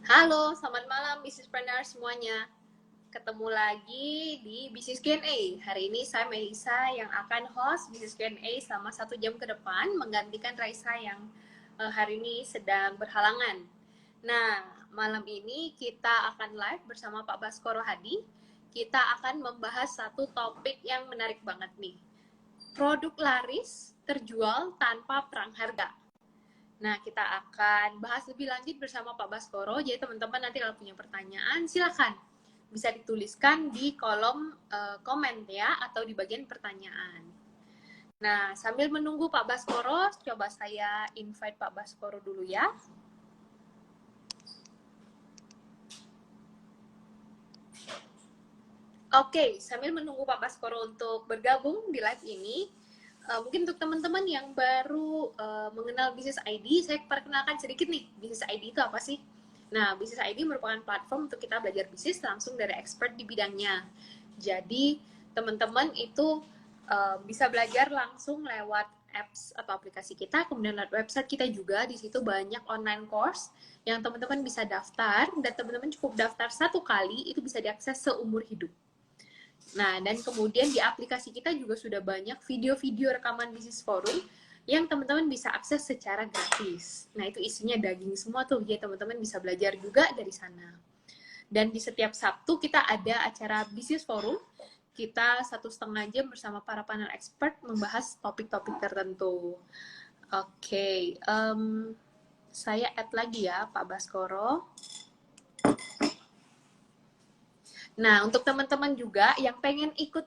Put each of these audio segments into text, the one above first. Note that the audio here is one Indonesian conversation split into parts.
Halo, selamat malam Businesspreneur semuanya. Ketemu lagi di Business Q&A. Hari ini saya Melisa yang akan host Business Q&A selama 1 jam ke depan, menggantikan Raisa yang hari ini sedang berhalangan. Nah, malam ini kita akan live bersama Pak Baskoro Hadi. Kita akan membahas satu topik yang menarik banget nih. Produk laris terjual tanpa perang harga. Nah, kita akan bahas lebih lanjut bersama Pak Baskoro. Jadi teman-teman nanti kalau punya pertanyaan, silakan bisa dituliskan di kolom komen ya, atau di bagian pertanyaan. Nah, sambil menunggu Pak Baskoro, coba saya invite Pak Baskoro dulu ya. Oke, sambil menunggu Pak Baskoro untuk bergabung di live ini, mungkin untuk teman-teman yang baru mengenal Business ID, saya perkenalkan sedikit nih, Business ID itu apa sih? Nah, Business ID merupakan platform untuk kita belajar bisnis langsung dari expert di bidangnya. Jadi, teman-teman itu bisa belajar langsung lewat apps atau aplikasi kita, kemudian lewat website kita juga. Di situ banyak online course yang teman-teman bisa daftar, dan teman-teman cukup daftar 1 kali, itu bisa diakses seumur hidup. Nah, dan kemudian di aplikasi kita juga sudah banyak video-video rekaman bisnis forum yang teman-teman bisa akses secara gratis. Nah, itu isinya daging semua tuh, jadi teman-teman bisa belajar juga dari sana. Dan di setiap Sabtu kita ada acara bisnis forum, kita 1,5 jam bersama para panel expert membahas topik-topik tertentu. Oke, saya add lagi ya Pak Baskoro. Nah, untuk teman-teman juga yang pengen ikut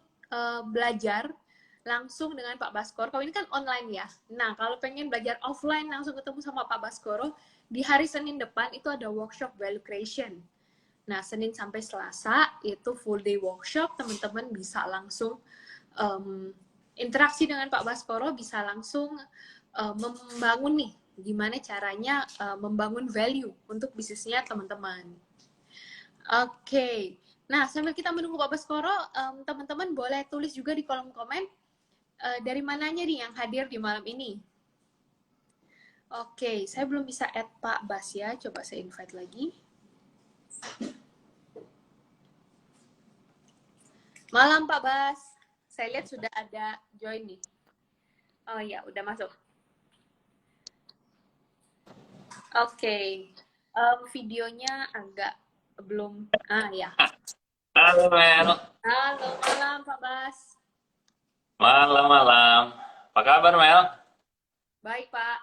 belajar langsung dengan Pak Baskoro, kalau ini kan online ya. Nah, kalau pengen belajar offline langsung ketemu sama Pak Baskoro, di hari Senin depan itu ada workshop value creation. Nah, Senin sampai Selasa itu full day workshop, teman-teman bisa langsung interaksi dengan Pak Baskoro, bisa langsung membangun nih, gimana caranya membangun value untuk bisnisnya teman-teman. Oke. Nah, sambil kita menunggu Pak Baskoro, teman-teman boleh tulis juga di kolom komen dari mananya nih yang hadir di malam ini. Oke, saya belum bisa add Pak Bas ya. Coba saya invite lagi. Malam Pak Bas. Saya lihat sudah ada join nih. Oh ya, udah masuk. Oke. Videonya agak belum. Ah ya. Halo Mel, Halo, malam Pak Bas. malam-malam. Apa kabar Mel? Baik Pak.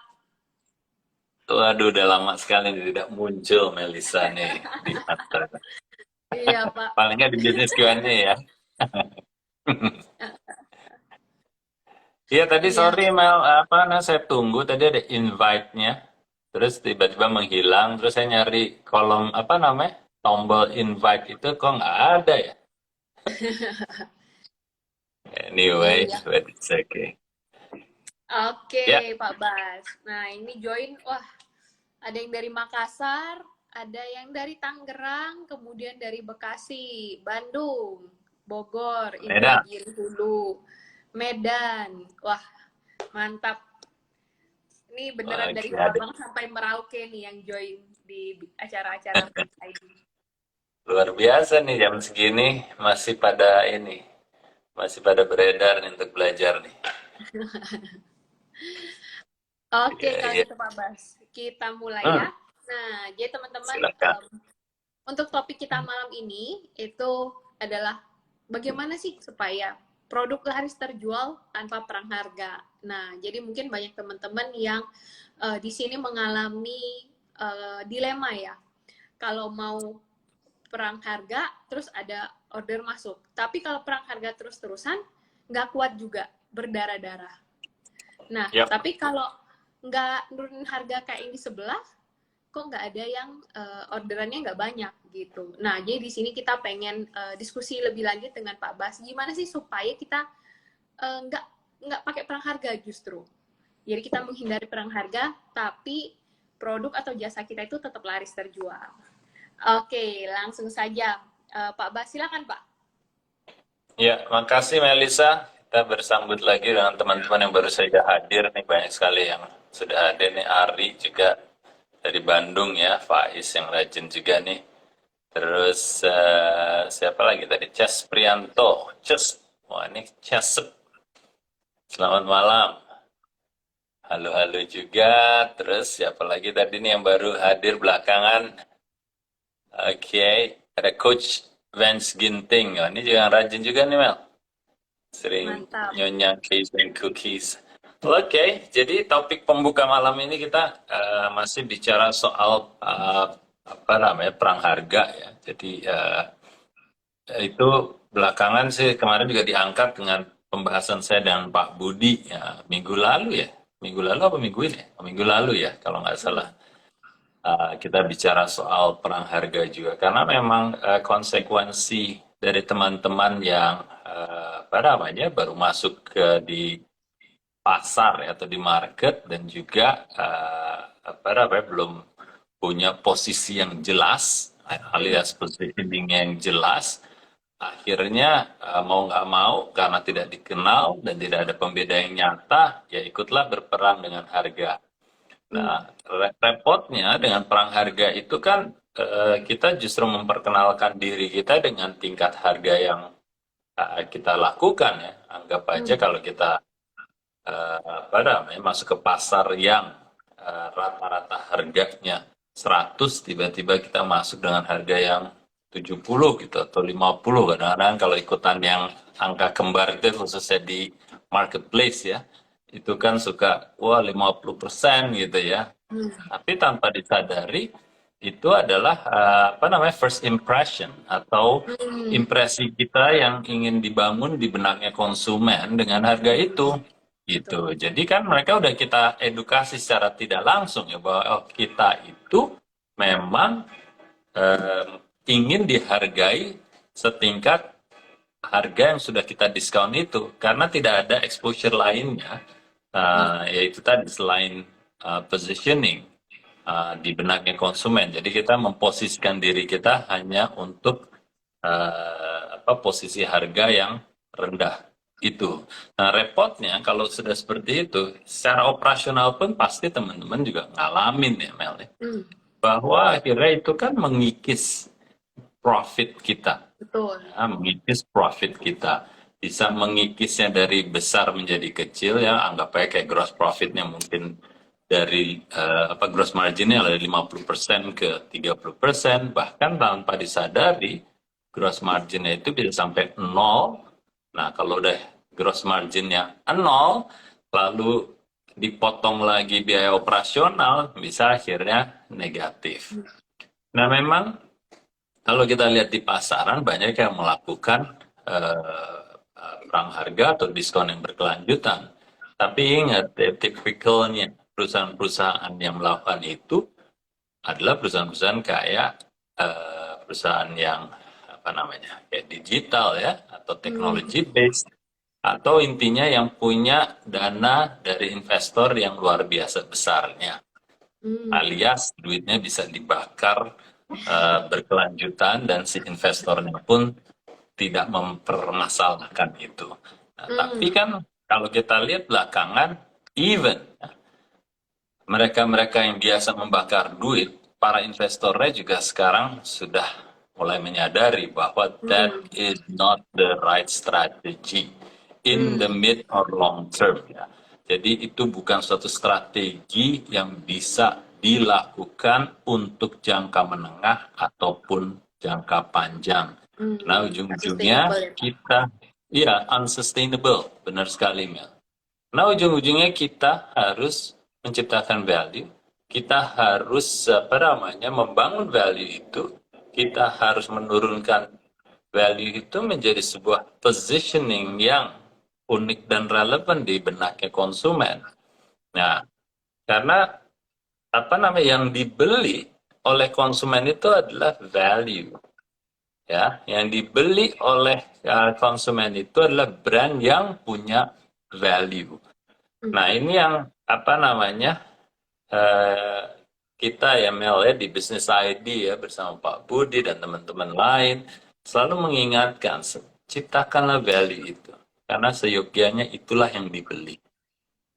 Waduh, udah lama sekali tidak muncul Melisa nih di atas. Iya Pak. Palingnya di bisnis Q&A ya. Iya tadi Iya. sorry Mel, apa nah saya tunggu tadi ada invite-nya, terus tiba-tiba menghilang, terus saya nyari kolom apa namanya tombol invite itu kok nggak ada ya. Anyway, Iya. but it's okay. Ya, Oke, Pak Bas. Nah, ini join, wah, ada yang dari Makassar, ada yang dari Tangerang, kemudian dari Bekasi, Bandung, Bogor, Medan. Indragiri Hulu, Medan. Wah, mantap. Ini beneran dari Oke, ada Sabang sampai Merauke nih yang join di acara-acara Business ID. luar biasa nih jam segini masih pada ini. Masih pada beredar nih untuk belajar nih. Oke, Iya, kalau iya. gitu Pak Bas, kita mulai ya. Hmm, Nah, jadi teman-teman, silakan. untuk topik kita malam ini itu adalah bagaimana sih supaya produk laris terjual tanpa perang harga. Nah, jadi mungkin banyak teman-teman yang di sini mengalami dilema ya. Kalau mau perang harga, terus ada order masuk. Tapi kalau perang harga terus-terusan, nggak kuat juga, berdarah-darah. Nah, Yap. tapi kalau nggak nurunin harga kayak ini sebelah, kok nggak ada yang orderannya nggak banyak gitu. Nah, jadi di sini kita pengen diskusi lebih lanjut dengan Pak Bas, gimana sih supaya kita nggak pakai perang harga justru. Jadi kita menghindari perang harga, tapi produk atau jasa kita itu tetap laris terjual. Oke, langsung saja. Pak Bas, silakan Pak. Ya, makasih Melisa. Kita bersambut lagi dengan teman-teman yang baru saja hadir nih. Banyak sekali yang sudah hadir nih. Ari juga dari Bandung ya, Faiz yang rajin juga nih. Terus siapa lagi tadi? Ces Prianto. Ces. Wah, ini Cesep. Selamat malam. Halo-halo juga. Terus siapa lagi tadi nih yang baru hadir belakangan? Oke, ada Coach Vance Ginting. Oh, ini juga yang rajin juga nih, Mel. Sering Mantap. nyonya cakes and cookies. Oke, jadi topik pembuka malam ini kita masih bicara soal apa namanya perang harga ya. Jadi itu belakangan sih kemarin juga diangkat dengan pembahasan saya dengan Pak Budi ya, minggu lalu ya. Minggu lalu apa minggu ini? Oh, minggu lalu ya kalau nggak salah. Kita bicara soal perang harga juga karena memang konsekuensi dari teman-teman yang apa namanya baru masuk ke di pasar ya, atau di market dan juga apa namanya belum punya posisi yang jelas alias positioning yang jelas, akhirnya mau nggak mau karena tidak dikenal dan tidak ada pembeda yang nyata ya ikutlah berperang dengan harga. Nah, repotnya dengan perang harga itu kan kita justru memperkenalkan diri kita dengan tingkat harga yang kita lakukan ya. Anggap aja kalau kita apa namanya masuk ke pasar yang rata-rata harganya 100, tiba-tiba kita masuk dengan harga yang 70 gitu atau 50. Kadang-kadang kalau ikutan yang angka kembar itu khususnya di marketplace ya, itu kan suka wah 50% gitu ya. Tapi tanpa disadari itu adalah apa namanya first impression atau impresi kita yang ingin dibangun di benaknya konsumen dengan harga itu gitu. Jadi kan mereka udah kita edukasi secara tidak langsung ya bahwa oh, kita itu memang eh, ingin dihargai setingkat harga yang sudah kita diskon itu karena tidak ada exposure lainnya yaitu tadi selain positioning di benaknya konsumen. Jadi kita memposisikan diri kita hanya untuk apa posisi harga yang rendah itu. Nah, repotnya kalau sudah seperti itu, secara operasional pun pasti teman-teman juga ngalamin ya Mel ya. Bahwa akhirnya itu kan mengikis profit kita. Betul. Ya, mengikis profit kita. Bisa mengikisnya dari besar menjadi kecil ya, anggap aja kayak gross profitnya mungkin dari apa gross marginnya dari 50% ke 30%, bahkan tanpa disadari gross marginnya itu bisa sampai 0. Nah, kalau udah gross marginnya 0, lalu dipotong lagi biaya operasional, bisa akhirnya negatif. Nah, memang kalau kita lihat di pasaran, banyak yang melakukan perang harga atau diskon yang berkelanjutan. Tapi ingat, tipikalnya perusahaan-perusahaan yang melakukan itu adalah perusahaan-perusahaan kayak perusahaan yang apa namanya kayak digital ya atau technology based atau intinya yang punya dana dari investor yang luar biasa besarnya alias duitnya bisa dibakar berkelanjutan dan si investornya pun tidak mempermasalahkan itu. Nah, tapi kan kalau kita lihat belakangan even mereka-mereka yang biasa membakar duit, para investornya juga sekarang sudah mulai menyadari bahwa that is not the right strategy in the mid or long term. Ya. Jadi itu bukan suatu strategi yang bisa dilakukan untuk jangka menengah ataupun jangka panjang. Nah, ujung-ujungnya kita, ya unsustainable, benar sekali Mel. Nah, ujung-ujungnya kita harus menciptakan value, kita harus apa namanya membangun value itu, kita harus menurunkan value itu menjadi sebuah positioning yang unik dan relevan di benaknya konsumen. Nah, karena apa namanya yang dibeli oleh konsumen itu adalah value. Ya, yang dibeli oleh konsumen itu adalah brand yang punya value. Nah, ini yang apa namanya kita ya Mel ya di Business ID ya bersama Pak Budi dan teman-teman lain selalu mengingatkan ciptakanlah value itu karena seyogyanya itulah yang dibeli.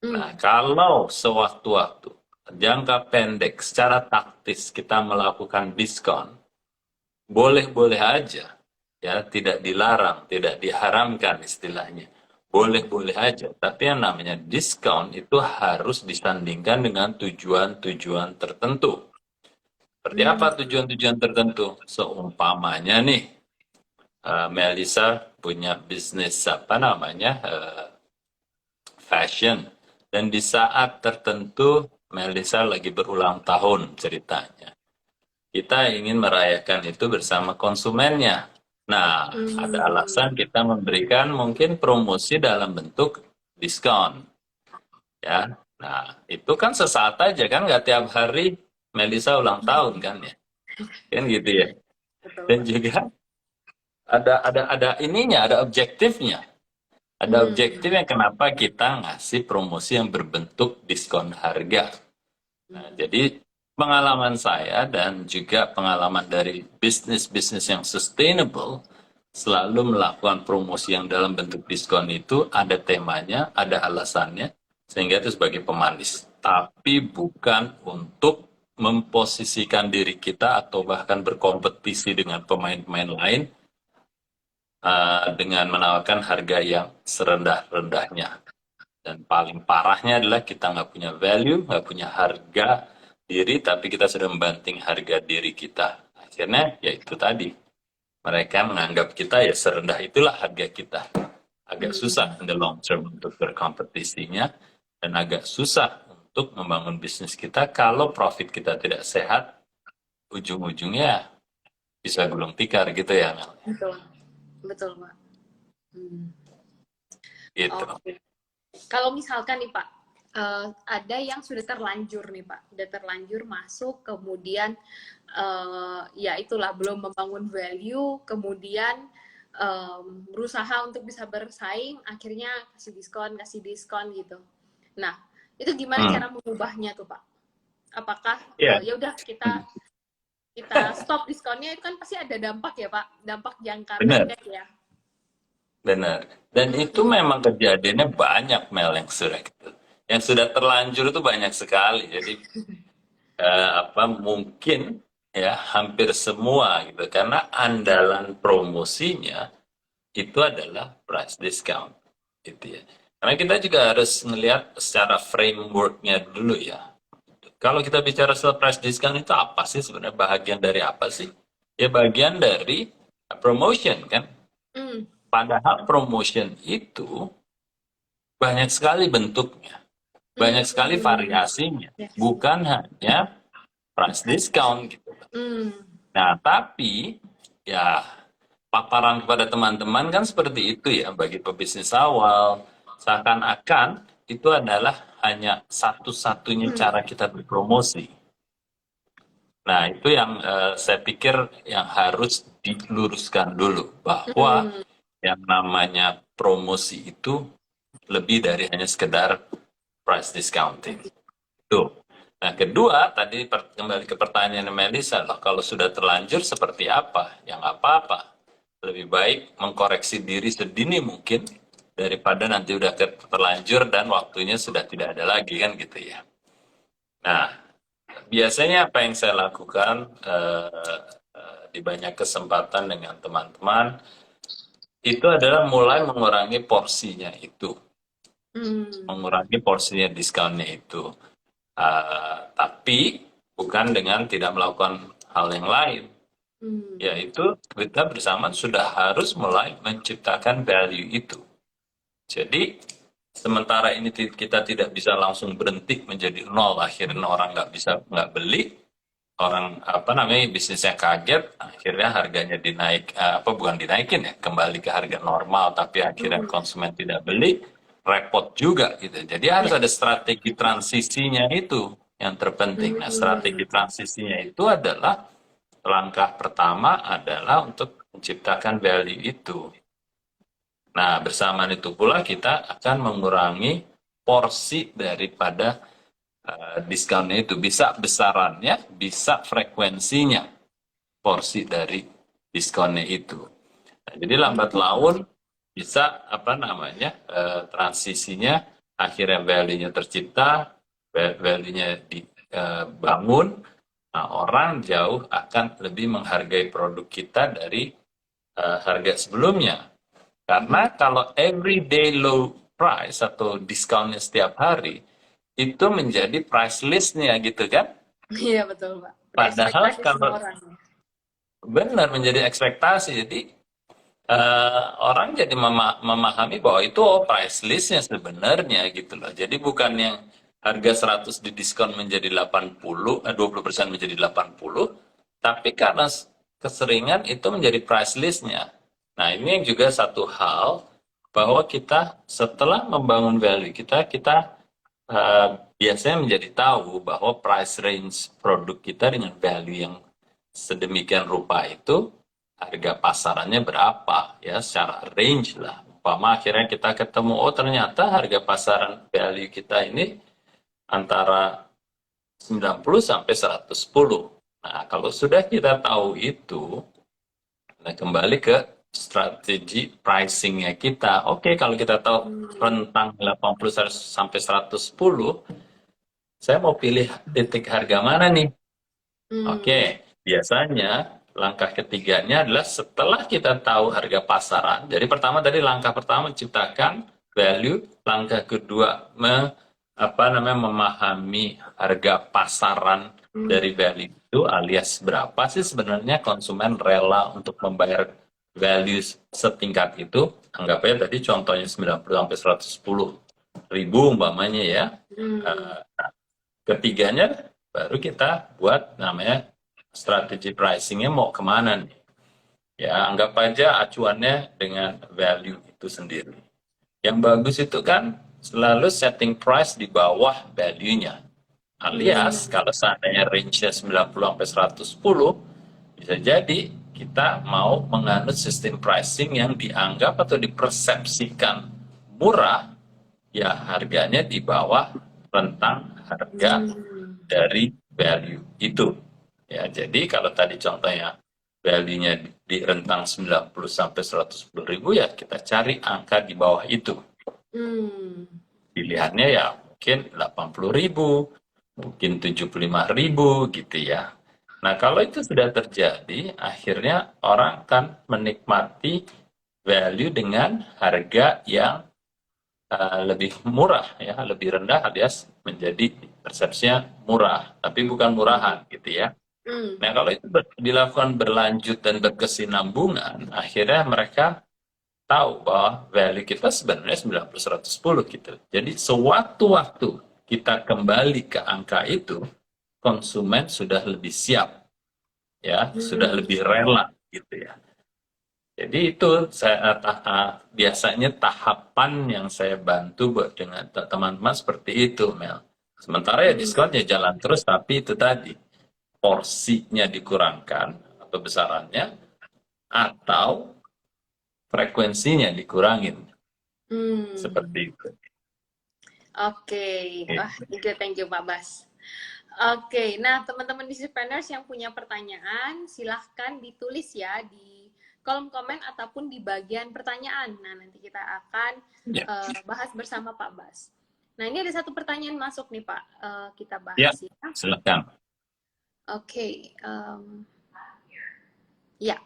Nah, kalau sewaktu-waktu jangka pendek secara taktis kita melakukan diskon, boleh-boleh aja, ya, tidak dilarang, tidak diharamkan istilahnya. Boleh-boleh aja, tapi yang namanya diskon itu harus disandingkan dengan tujuan-tujuan tertentu. Seperti apa tujuan-tujuan tertentu? Seumpamanya nih, Melissa punya bisnis apa namanya, fashion, dan di saat tertentu Melissa lagi berulang tahun ceritanya. Kita ingin merayakan itu bersama konsumennya. Nah, ada alasan kita memberikan mungkin promosi dalam bentuk diskon, ya. Nah, itu kan sesaat aja kan, nggak tiap hari Melisa ulang tahun kan ya, kan gitu ya. Betul, Dan Pak. juga ada ininya, ada objektifnya. Ada objektifnya kenapa kita ngasih promosi yang berbentuk diskon harga. Nah, jadi pengalaman saya dan juga pengalaman dari bisnis-bisnis yang sustainable selalu melakukan promosi yang dalam bentuk diskon itu ada temanya, ada alasannya, sehingga itu sebagai pemanis. Tapi bukan untuk memposisikan diri kita atau bahkan berkompetisi dengan pemain-pemain lain dengan menawarkan harga yang serendah-rendahnya. Dan paling parahnya adalah kita nggak punya value, nggak punya harga diri, tapi kita sudah membanting harga diri kita. Akhirnya, ya itu tadi. Mereka menganggap kita ya serendah itulah harga kita. Agak susah in the long term untuk berkompetisinya, dan agak susah untuk membangun bisnis kita kalau profit kita tidak sehat, ujung-ujungnya bisa gulung tikar gitu ya, Mel. Betul, betul, Pak. Gitu. Oke. Kalau misalkan nih Pak, ada yang sudah terlanjur nih Pak, udah terlanjur masuk, kemudian ya itulah belum membangun value, kemudian berusaha untuk bisa bersaing, akhirnya kasih diskon gitu. Nah, itu gimana cara mengubahnya tuh Pak? Apakah Yeah. ya udah kita stop diskonnya, itu kan pasti ada dampak ya Pak, dampak jangka Benar. pendek ya. Benar. Dan itu memang kejadiannya banyak, Mel, yang sudah gitu. Yang sudah terlanjur itu banyak sekali. Jadi mungkin ya hampir semua gitu, karena andalan promosinya itu adalah price discount gitu ya. Karena kita juga harus melihat secara frameworknya dulu ya. Kalau kita bicara soal price discount itu apa sih sebenarnya, bagian dari apa sih? Ya bagian dari promotion kan. Padahal promotion itu banyak sekali bentuknya, banyak sekali variasinya, bukan hanya price discount gitu. Nah, tapi ya paparan kepada teman-teman kan seperti itu ya, bagi pebisnis awal, seakan-akan itu adalah hanya satu-satunya cara kita berpromosi. Nah, itu yang saya pikir yang harus diluruskan dulu, bahwa yang namanya promosi itu lebih dari hanya sekedar price discounting. Tuh. Nah, kedua, tadi kembali ke pertanyaan Melisa, kalau sudah terlanjur seperti apa? Ya nggak apa-apa. Lebih baik mengkoreksi diri sedini mungkin, daripada nanti udah terlanjur dan waktunya sudah tidak ada lagi, kan gitu ya. Nah, biasanya apa yang saya lakukan di banyak kesempatan dengan teman-teman, itu adalah mulai mengurangi porsinya itu. Mengurangi porsinya diskonnya itu. Tapi bukan dengan tidak melakukan hal yang lain. Yaitu kita bersama sudah harus mulai menciptakan value itu. Jadi sementara ini kita tidak bisa langsung berhenti menjadi nol, akhirnya orang nggak beli, orang bisnisnya kaget, akhirnya harganya bukan dinaikin ya, kembali ke harga normal, tapi akhirnya konsumen tidak beli, repot juga gitu. Jadi harus ada strategi transisinya itu yang terpenting. Nah, strategi transisinya itu adalah langkah pertama adalah untuk menciptakan value itu. Nah, bersamaan itu pula kita akan mengurangi porsi daripada diskonnya itu, bisa besarannya, bisa frekuensinya, porsi dari diskonnya itu. Nah, jadi lambat laun bisa transisinya, akhirnya value-nya tercipta, value-nya bangun, nah orang jauh akan lebih menghargai produk kita dari harga sebelumnya. Karena kalau everyday low price atau diskonnya setiap hari, itu menjadi price list-nya gitu kan. Iya betul Pak. Udah Padahal ekspektasi semua kalau orang ya. benar menjadi ekspektasi, jadi orang jadi memahami bahwa itu price list-nya sebenarnya gitu loh. Jadi bukan yang harga 100 didiskon menjadi 80, 20% menjadi 80, tapi karena keseringan itu menjadi price list-nya. Nah, ini yang juga satu hal bahwa kita setelah membangun value kita biasanya menjadi tahu bahwa price range produk kita dengan value yang sedemikian rupa itu harga pasarannya berapa ya secara range lah. Umpama akhirnya kita ketemu oh ternyata harga pasaran value kita ini antara 90 sampai 110. Nah, kalau sudah kita tahu itu, nah kembali ke strategi pricingnya kita. Oke, kalau kita tahu rentang 80 sampai 110, saya mau pilih titik harga mana nih? Oke, biasanya langkah ketiganya adalah setelah kita tahu harga pasaran. Jadi pertama tadi langkah pertama menciptakan value, langkah kedua memahami harga pasaran dari value itu alias berapa sih sebenarnya konsumen rela untuk membayar value setingkat itu. Anggap aja tadi contohnya 90 sampai 110 ribu umpamanya ya. Ketiganya baru kita buat namanya strategi pricingnya mau kemana nih. Ya, anggap aja acuannya dengan value itu sendiri. Yang bagus itu kan selalu setting price di bawah value-nya. Alias, kalau seandainya range-nya 90 sampai 110, bisa jadi kita mau menganut sistem pricing yang dianggap atau dipersepsikan murah, ya harganya di bawah rentang harga dari value itu. Ya, jadi kalau tadi contohnya value-nya di rentang 90 sampai 110 ribu ya kita cari angka di bawah itu. Pilihannya ya mungkin 80 ribu, mungkin 75 ribu gitu ya. Nah kalau itu sudah terjadi, akhirnya orang akan menikmati value dengan harga yang lebih murah ya, lebih rendah alias menjadi persepsinya murah, tapi bukan murahan gitu ya. Nah kalau itu dilakukan berlanjut dan berkesinambungan, akhirnya mereka tahu bahwa value kita sebenarnya 90-110 gitu. Jadi sewaktu-waktu kita kembali ke angka itu, konsumen sudah lebih siap, ya, sudah lebih rela gitu ya. Jadi itu saya biasanya tahapan yang saya bantu buat dengan teman-teman seperti itu, Mel. Sementara ya diskonnya jalan terus, tapi itu tadi porsinya dikurangkan atau besarannya, atau frekuensinya dikurangin, seperti itu. Oke, wah, thank you Pak Bas. Oke, nah teman-teman Disipreneurs yang punya pertanyaan, silahkan ditulis ya di kolom komen ataupun di bagian pertanyaan. Nah, nanti kita akan bahas bersama Pak Bas. Nah, ini ada satu pertanyaan masuk nih Pak, kita bahas ya. Silakan. Oke, ya,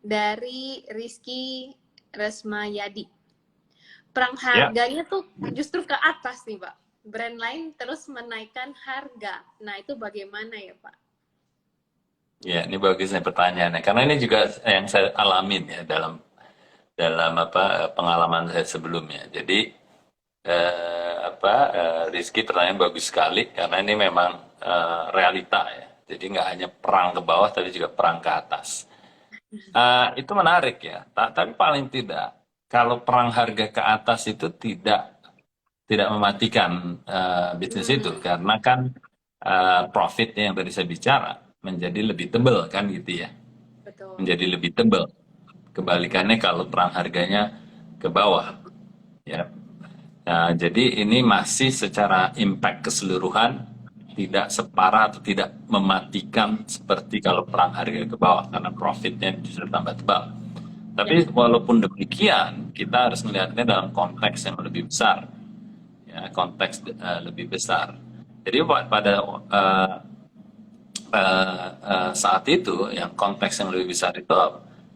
dari Rizky Resmayadi. Perang harganya tuh justru ke atas nih Pak. Brand lain terus menaikkan harga. Nah, itu bagaimana ya, Pak? Ya, ini bagusnya pertanyaannya. Karena ini juga yang saya alamin ya dalam pengalaman saya sebelumnya. Jadi Rizky pertanyaan bagus sekali karena ini memang realita ya. Jadi nggak hanya perang ke bawah, tapi juga perang ke atas. Itu menarik ya. Tapi paling tidak kalau perang harga ke atas itu tidak mematikan bisnis itu karena kan profitnya yang tadi saya bicara menjadi lebih tebal kan gitu ya. Betul. Menjadi lebih tebal. Kebalikannya kalau perang harganya ke bawah ya. Nah, jadi ini masih secara impact keseluruhan tidak separah atau tidak mematikan seperti kalau perang harga ke bawah karena profitnya justru tambah tebal. Tapi walaupun demikian kita harus melihatnya dalam konteks yang lebih besar. Ya, konteks lebih besar. Jadi pada saat itu, yang konteks yang lebih besar itu,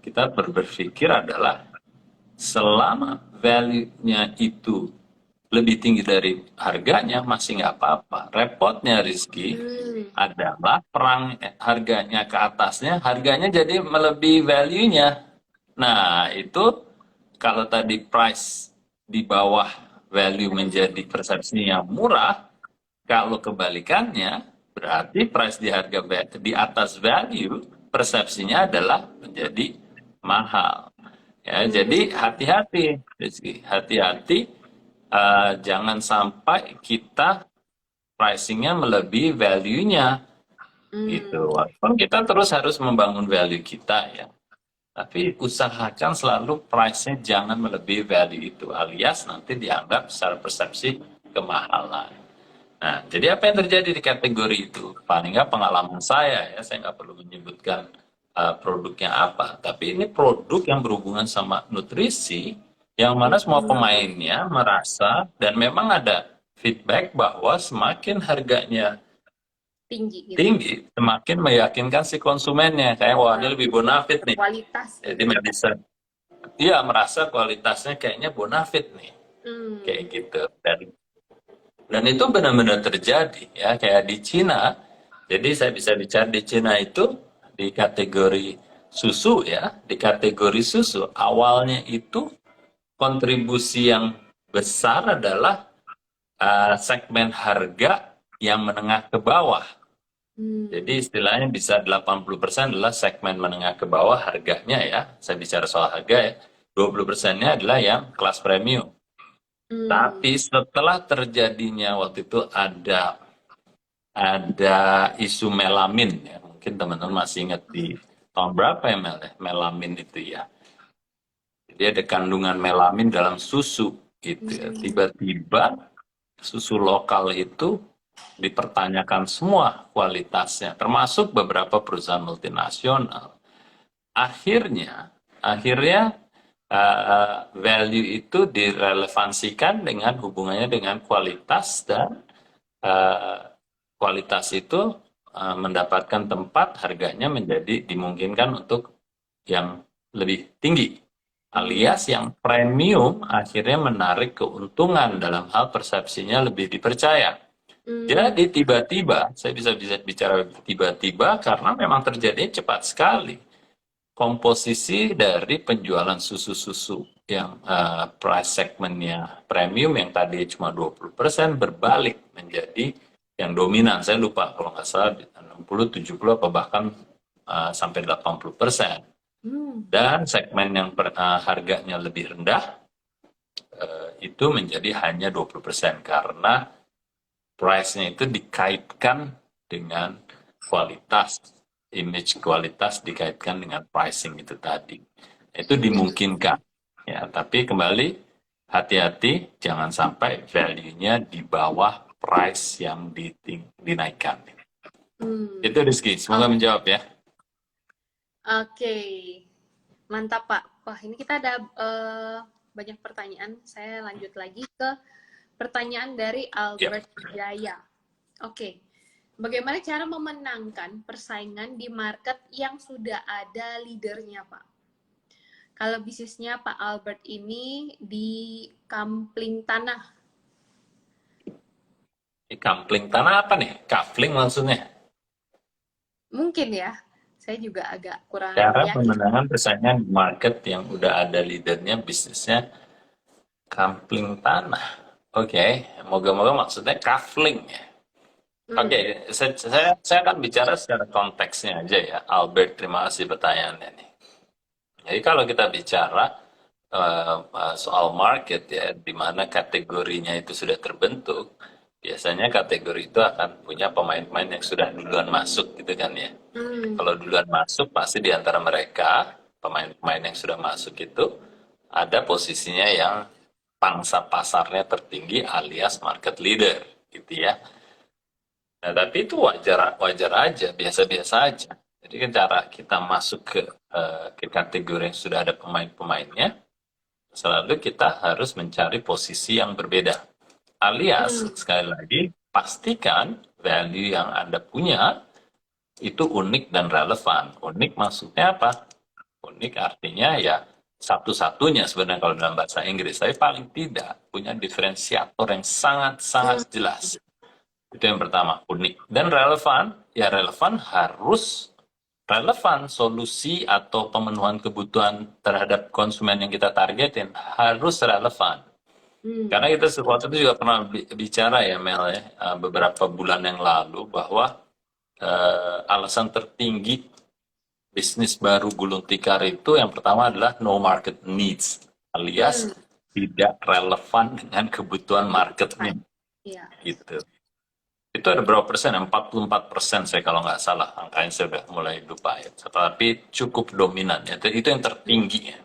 kita berpikir adalah selama value-nya itu lebih tinggi dari harganya, masih nggak apa-apa. Repotnya Rizky Hmm. adalah perang harganya ke atasnya, harganya jadi melebihi value-nya. Nah, itu kalau tadi price di bawah value menjadi persepsinya murah, kalau kebalikannya berarti price di harga di atas value persepsinya adalah menjadi mahal. Ya, jadi Hmm. hati-hati, Rizky. Hati-hati, jangan sampai kita pricingnya melebihi value-nya gitu. Hmm. Walaupun kita terus harus membangun value kita ya. Tapi usahakan selalu price-nya jangan melebihi value itu, alias nanti dianggap secara persepsi kemahalan. Nah, jadi apa yang terjadi di kategori itu? Paling nggak pengalaman saya nggak perlu menyebutkan produknya apa, tapi ini produk yang berhubungan sama nutrisi, yang mana semua Hmm. pemainnya merasa, dan memang ada feedback bahwa semakin harganya Tinggi gitu. tinggi, semakin meyakinkan si konsumennya, kayak wah ini Nah, lebih bonafit nih. berkualitas Jadi gitu ya. medicine, dia merasa kualitasnya kayaknya bonafit nih, kayak Hmm. gitu. Dan itu benar-benar terjadi ya, kayak di Cina. Jadi saya bisa bicara di Cina itu di kategori susu ya, di kategori susu awalnya itu kontribusi yang besar adalah segmen harga yang menengah ke bawah. Jadi Hmm. istilahnya bisa 80% adalah segmen menengah ke bawah harganya ya. Saya bicara soal harga ya. 20%-nya adalah yang kelas premium. Hmm. Tapi setelah terjadinya waktu itu ada isu melamin ya. Mungkin teman-teman masih ingat di tahun berapa ya melamin itu ya. Jadi ada kandungan melamin dalam susu gitu ya. Hmm. Tiba-tiba susu lokal itu dipertanyakan semua kualitasnya, termasuk beberapa perusahaan multinasional. Akhirnya value itu direlevansikan dengan hubungannya dengan kualitas, dan uh, kualitas itu mendapatkan tempat, harganya menjadi dimungkinkan untuk yang lebih tinggi. Hmm. Alias yang premium akhirnya menarik keuntungan dalam hal persepsinya lebih dipercaya. Hmm. Jadi tiba-tiba, saya bisa bicara tiba-tiba karena memang terjadi cepat sekali. Komposisi dari penjualan susu-susu yang price segmentnya premium yang tadi cuma 20% berbalik menjadi yang dominan. Saya lupa kalau nggak salah 60, 70 apa bahkan sampai 80%. Hmm. Dan segmen yang harganya lebih rendah itu menjadi hanya 20% karena price-nya itu dikaitkan dengan kualitas, image kualitas dikaitkan dengan pricing itu tadi. Itu dimungkinkan. Ya, tapi kembali hati-hati jangan sampai value-nya di bawah price yang dinaikkan. Hmm. Itu Rizky, semoga Oh, menjawab ya. oke. Mantap, Pak. Wah, ini kita ada banyak pertanyaan. Saya lanjut lagi ke pertanyaan dari Ya. Albert Jaya. Oke. Bagaimana cara memenangkan persaingan di market yang sudah ada leadernya, Pak? Kalau bisnisnya Pak Albert ini di kampling tanah, Kampling tanah apa nih? Kafling maksudnya. mungkin ya. Saya juga agak kurang Cara yakin. pemenangan persaingan di market yang udah ada leadernya, bisnisnya kampling tanah. Oke, moga-moga maksudnya kafling ya. Hmm. Oke, saya akan bicara secara konteksnya aja ya, Albert. Terima kasih pertanyaannya nih. Jadi kalau kita bicara soal market ya, di mana kategorinya itu sudah terbentuk, biasanya kategori itu akan punya pemain-pemain yang sudah duluan masuk gitu kan ya. Hmm. Kalau duluan masuk, pasti di antara mereka, pemain-pemain yang sudah masuk itu, ada posisinya yang pangsa pasarnya tertinggi alias market leader gitu ya. Nah, tapi itu wajar wajar aja, biasa-biasa aja. Jadi kan cara kita masuk ke kategori yang sudah ada pemain-pemainnya, selalu kita harus mencari posisi yang berbeda. Alias, Hmm. sekali lagi, pastikan value yang Anda punya itu unik dan relevan. Unik maksudnya apa? Unik artinya ya satu-satunya sebenarnya kalau dalam bahasa Inggris, tapi paling tidak punya diferensiator yang sangat-sangat jelas. Itu yang pertama, unik. Dan relevan, ya relevan harus relevan solusi atau pemenuhan kebutuhan terhadap konsumen yang kita targetin harus relevan. Karena kita sesuatu itu juga pernah bicara ya Mel ya, beberapa bulan yang lalu bahwa alasan tertinggi bisnis baru gulung tikar itu yang pertama adalah no market needs, alias tidak relevan dengan kebutuhan marketnya. Iya. Gitu. Itu ada berapa persen? 44% saya kalau nggak salah. Angkanya saya sudah mulai lupa ya. Tapi cukup dominan ya. Itu yang tertinggi ya.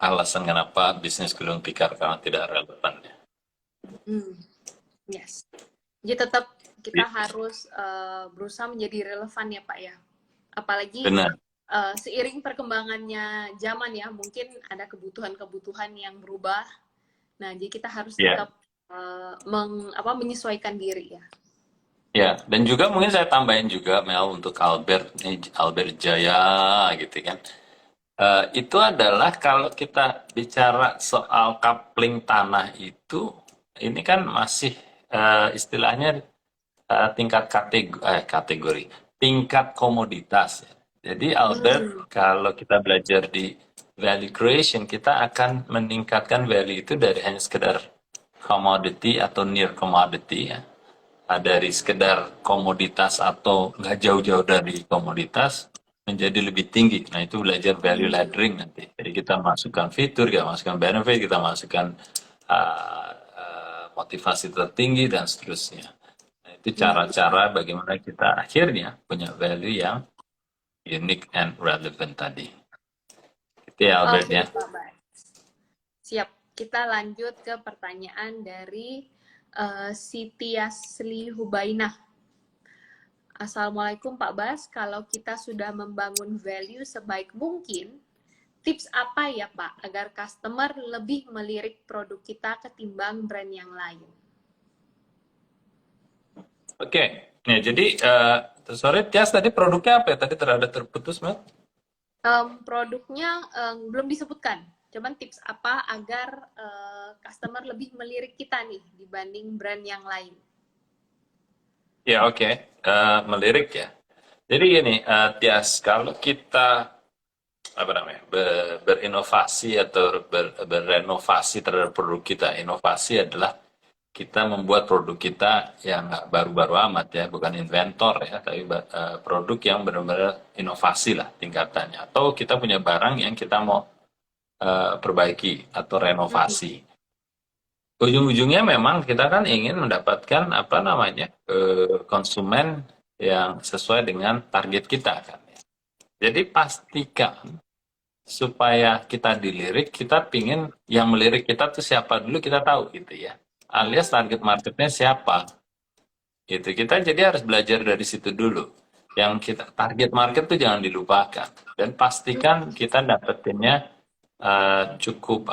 Alasan kenapa bisnis gulung tikar karena tidak relevan ya. Yes. Jadi tetap kita harus berusaha menjadi relevan ya Pak ya. Apalagi Benar. Seiring perkembangannya zaman ya, mungkin ada kebutuhan-kebutuhan yang berubah. Nah, jadi kita harus tetap menyesuaikan diri ya. Ya, dan juga mungkin saya tambahin juga Mel untuk Albert Jaya gitu kan. Itu adalah kalau kita bicara soal coupling tanah itu, ini kan masih istilahnya tingkat kategori, tingkat komoditas. Jadi Albert, kalau kita belajar di value creation, kita akan meningkatkan value itu dari hanya sekedar commodity atau near commodity ya. Dari sekedar komoditas atau nggak jauh-jauh dari komoditas menjadi lebih tinggi. Nah itu belajar value laddering nanti. Jadi kita masukkan fitur, kita masukkan benefit, kita masukkan motivasi tertinggi dan seterusnya. Nah, itu cara-cara bagaimana kita akhirnya punya value yang unique and relevant tadi. Itu ya Albert ya. Siap. Kita lanjut ke pertanyaan dari Siti Asli Hubainah. Assalamualaikum Pak Bas, kalau kita sudah membangun value sebaik mungkin, tips apa ya Pak agar customer lebih melirik produk kita ketimbang brand yang lain? Oke, ya jadi sorry Tias tadi produknya apa ya? Tadi terada terputus Mel? Produknya belum disebutkan. Cuman tips apa agar customer lebih melirik kita nih dibanding brand yang lain? Ya oke. Melirik ya. Jadi gini, Tias, kalau kita berinovasi atau berenovasi terhadap produk kita, inovasi adalah kita membuat produk kita yang nggak baru-baru amat ya, bukan inventor ya, tapi produk yang benar-benar inovasi lah tingkatannya. Atau kita punya barang yang kita mau perbaiki atau renovasi. Ujung-ujungnya memang kita kan ingin mendapatkan konsumen yang sesuai dengan target kita kan. Jadi pastikan supaya kita dilirik, kita pingin yang melirik kita tuh siapa dulu kita tahu gitu ya. Alias target marketnya siapa. Gitu. Kita jadi harus belajar dari situ dulu. Yang kita target market tuh jangan dilupakan dan pastikan kita dapetinnya cukup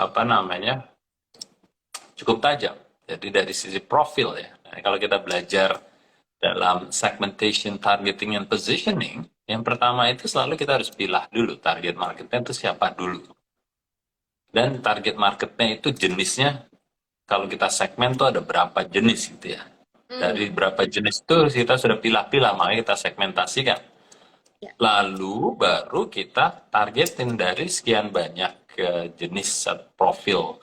tajam. Jadi dari sisi profil ya. Nah, kalau kita belajar dalam segmentation, targeting, and positioning, yang pertama itu selalu kita harus pilih dulu target marketnya itu siapa dulu. Dan target marketnya itu jenisnya, kalau kita segmen tuh ada berapa jenis gitu ya. Dari berapa jenis itu kita sudah pilih-pilih, makanya kita segmentasikan. Lalu baru kita targetin dari sekian banyak jenis profil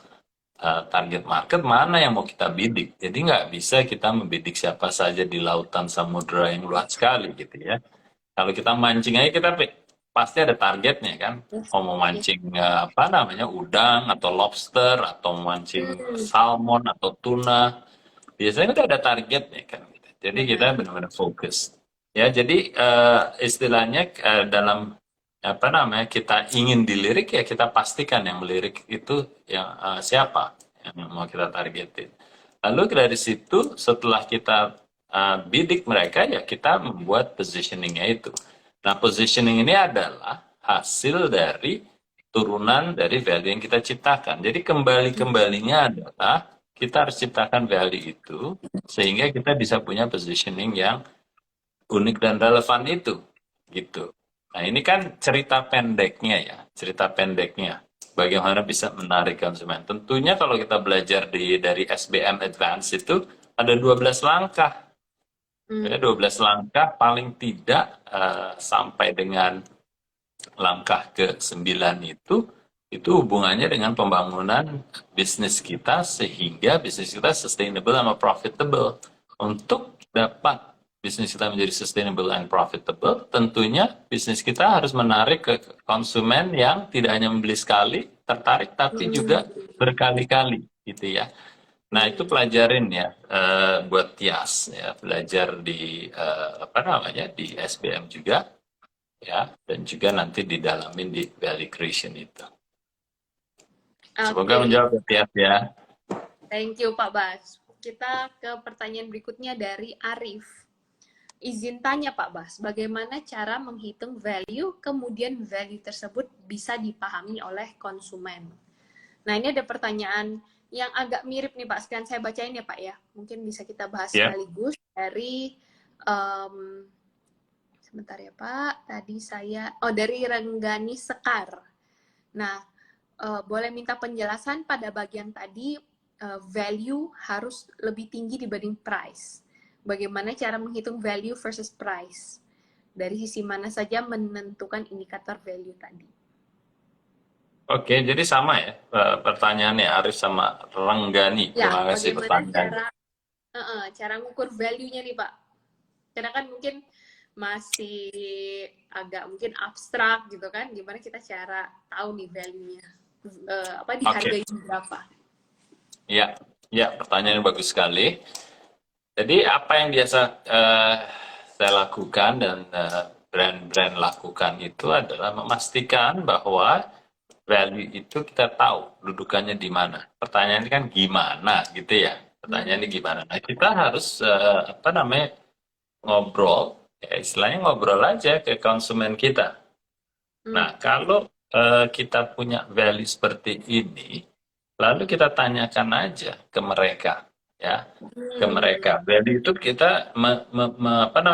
target market mana yang mau kita bidik. Jadi nggak bisa kita membidik siapa saja di lautan samudera yang luas sekali gitu ya. Kalau kita mancing aja kita pasti ada targetnya kan. Mau mancing udang atau lobster atau mancing salmon atau tuna. Biasanya kita ada targetnya kan. Jadi kita benar-benar fokus. Ya, jadi istilahnya dalam kita ingin dilirik ya kita pastikan yang melirik itu yang siapa yang mau kita targetin. Lalu dari situ setelah kita bidik mereka ya kita membuat positioningnya itu. Nah positioning ini adalah hasil dari turunan dari value yang kita ciptakan. Jadi kembalinya adalah kita harus ciptakan value itu sehingga kita bisa punya positioning yang unik dan relevan itu, gitu. Nah, ini kan cerita pendeknya ya, cerita pendeknya. Bagaimana bisa menarik konsumen. Tentunya kalau kita belajar dari SBM Advance itu ada 12 langkah. Ya, 12 langkah paling tidak sampai dengan langkah ke-9 itu hubungannya dengan pembangunan bisnis kita sehingga bisnis kita sustainable sama profitable. Untuk dapat bisnis kita menjadi sustainable and profitable, tentunya bisnis kita harus menarik ke konsumen yang tidak hanya membeli sekali, tertarik, tapi juga berkali-kali, gitu ya. Nah, itu pelajarin ya buat Tias ya, belajar di apa namanya di SBM juga ya, dan juga nanti didalamin di value creation itu. Semoga Oke, menjawab ya, Tias ya. thank you Pak Bas. Kita ke pertanyaan berikutnya dari Arif. Izin tanya Pak Bas, bagaimana cara menghitung value, kemudian value tersebut bisa dipahami oleh konsumen? Nah, ini ada pertanyaan yang agak mirip nih Pak, sekian saya bacain ya Pak ya. Mungkin bisa kita bahas Ya. sekaligus dari, sebentar ya Pak, tadi dari Renggani Sekar. Nah, boleh minta penjelasan pada bagian tadi, value harus lebih tinggi dibanding price. Bagaimana cara menghitung value versus price? Dari sisi mana saja menentukan indikator value tadi? Oke, jadi sama ya pertanyaannya Arif sama Renggani. Ya, Terima kasih bagaimana pertanyaannya. cara ngukur value-nya nih Pak? Karena kan mungkin masih agak mungkin abstrak gitu kan, gimana kita cara tahu nih value-nya, dihargai berapa? Ya, pertanyaan yang bagus sekali. Jadi apa yang biasa saya lakukan dan brand-brand lakukan itu adalah memastikan bahwa value itu kita tahu dudukannya di mana. Pertanyaannya kan gimana gitu ya. Pertanyaannya gimana. Nah, kita harus ngobrol, ya istilahnya ngobrol aja ke konsumen kita. Nah, kalau kita punya value seperti ini, lalu kita tanyakan aja ke mereka, ya, ke mereka. Value itu kita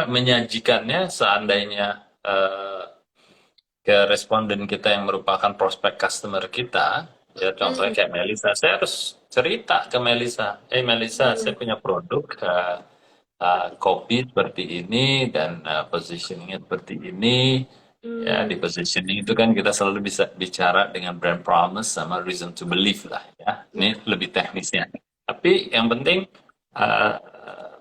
menyajikannya seandainya ke responden kita yang merupakan prospek customer kita, ya contohnya kayak Melisa, saya harus cerita ke Melisa, Melisa, saya punya produk kopi seperti ini dan positioningnya seperti ini. Ya, di positioning itu kan kita selalu bisa bicara dengan brand promise sama reason to believe lah ya. Ini lebih teknisnya. Tapi yang penting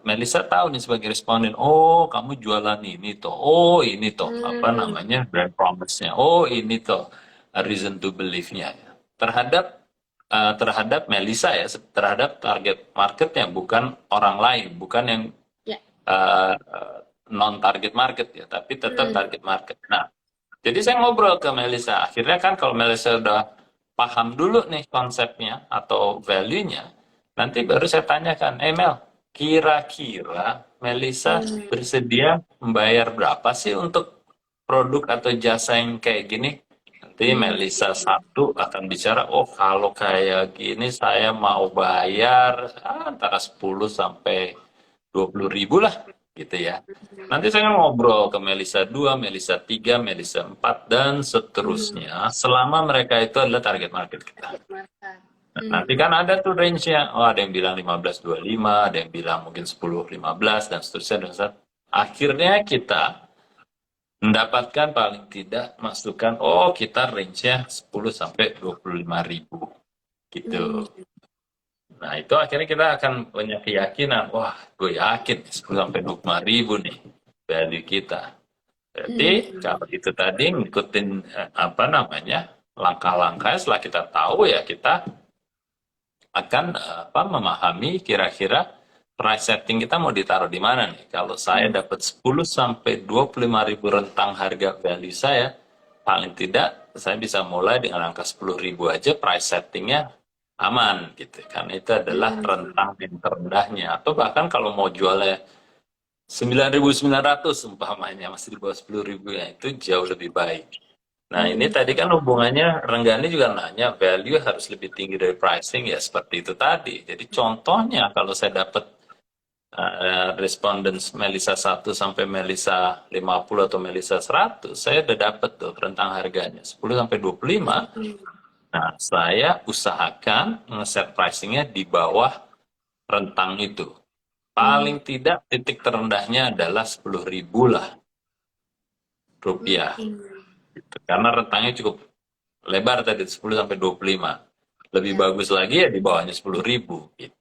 Melisa tahu nih sebagai responden, oh kamu jualan ini toh, oh ini toh apa namanya brand promise-nya, oh ini toh reason to believe-nya ya. Terhadap Melisa ya, terhadap target marketnya, bukan orang lain, bukan yang non-target market ya, tapi tetap target market. Nah, jadi saya ngobrol ke Melisa. Akhirnya kan kalau Melisa udah paham dulu nih konsepnya atau value-nya, nanti baru saya tanyakan, Mel, kira-kira Melisa bersedia membayar berapa sih untuk produk atau jasa yang kayak gini? Nanti Melisa satu akan bicara, oh kalau kayak gini saya mau bayar antara 10 sampai 20 ribu lah gitu ya. Nanti saya ngobrol ke Melisa 2, Melisa 3, Melisa 4, dan seterusnya selama mereka itu adalah target market kita. Nanti kan ada tuh range-nya, oh ada yang bilang 15-25, ada yang bilang mungkin 10-15, dan seterusnya. Akhirnya kita mendapatkan paling tidak masukan, oh kita range-nya 10 sampai 25 ribu gitu. Nah, itu akhirnya kita akan punya keyakinan, wah, gue yakin 10 sampai 25 ribu nih value kita. Berarti kalau itu tadi ngikutin langkah-langkah setelah kita tahu ya kita akan memahami kira-kira price setting kita mau ditaruh di mana nih. Kalau saya dapat 10 sampai 25 ribu rentang harga value saya, paling tidak saya bisa mulai dengan angka 10 ribu aja price settingnya aman gitu, karena itu adalah rentang yang terendahnya. Atau bahkan kalau mau jualnya 9.900 umpamanya masih di bawah 10.000 ya, itu jauh lebih baik. Nah, ini tadi kan hubungannya Renggani juga nanya value harus lebih tinggi dari pricing ya seperti itu tadi. Jadi contohnya kalau saya dapat responden Melisa 1 sampai Melisa 50 atau Melisa 100, saya udah dapat tuh rentang harganya 10 sampai 25. Nah, saya usahakan ngeset pricingnya di bawah rentang itu. Paling tidak titik terendahnya adalah 10.000 lah rupiah. Gitu. Karena rentangnya cukup lebar tadi 10 sampai 25. Lebih Ya. bagus lagi ya di bawahnya 10.000 gitu.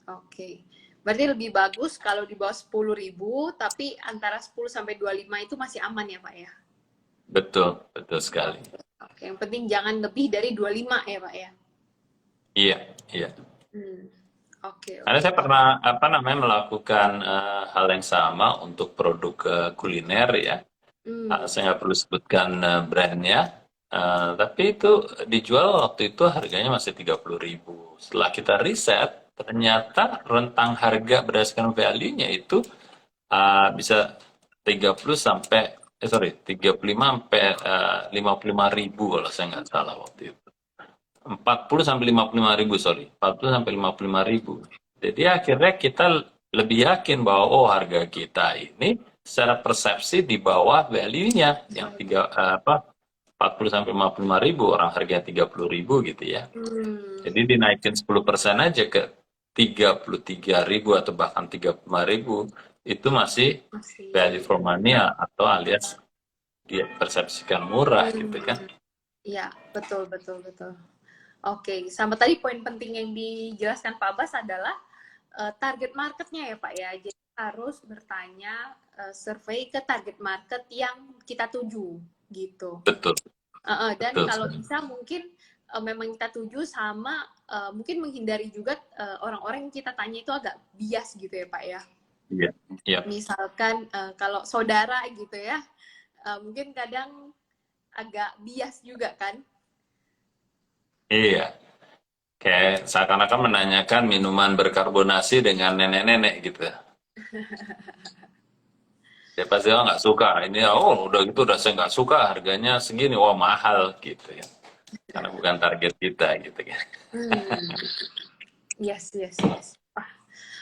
Oke. Berarti lebih bagus kalau di bawah 10.000, tapi antara 10 sampai 25 itu masih aman ya, Pak ya? Betul, betul sekali. Oke, yang penting jangan lebih dari 25 ya, Pak ya? Iya, iya. Oke, Karena oke. saya pernah melakukan hal yang sama untuk produk kuliner ya. Saya nggak perlu sebutkan brandnya, tapi itu dijual waktu itu harganya masih 30.000. Setelah kita riset, ternyata rentang harga berdasarkan value-nya itu bisa 30 sampai 35 sampai 55.000 kalau saya nggak salah waktu itu. 40 sampai 55.000, sorry. 40 sampai 55.000. Jadi akhirnya kita lebih yakin bahwa harga kita ini secara persepsi di bawah value-nya yang 40 sampai 55.000, orang harganya 30.000 gitu ya. Jadi dinaikin 10% aja ke 33.000 atau bahkan 35.000, itu masih value for money atau alias dia persepsikan murah gitu kan. Iya, betul, betul, betul. Oke, sama tadi poin penting yang dijelaskan Pak Bas adalah target marketnya ya Pak ya. Jadi harus bertanya, survei ke target market yang kita tuju gitu. Betul. Dan Betul. kalau bisa mungkin memang kita tuju sama mungkin menghindari juga orang-orang yang kita tanya itu agak bias gitu ya Pak ya. Iya. Iya. Misalkan kalau saudara gitu ya, mungkin kadang agak bias juga kan. Iya. Kayak seakan-akan menanyakan minuman berkarbonasi dengan nenek-nenek gitu. Ya pasti nggak suka. Ini udah gitu udah saya nggak suka, harganya segini, mahal gitu ya. Karena bukan target kita gitu kan. Yes, yes, yes.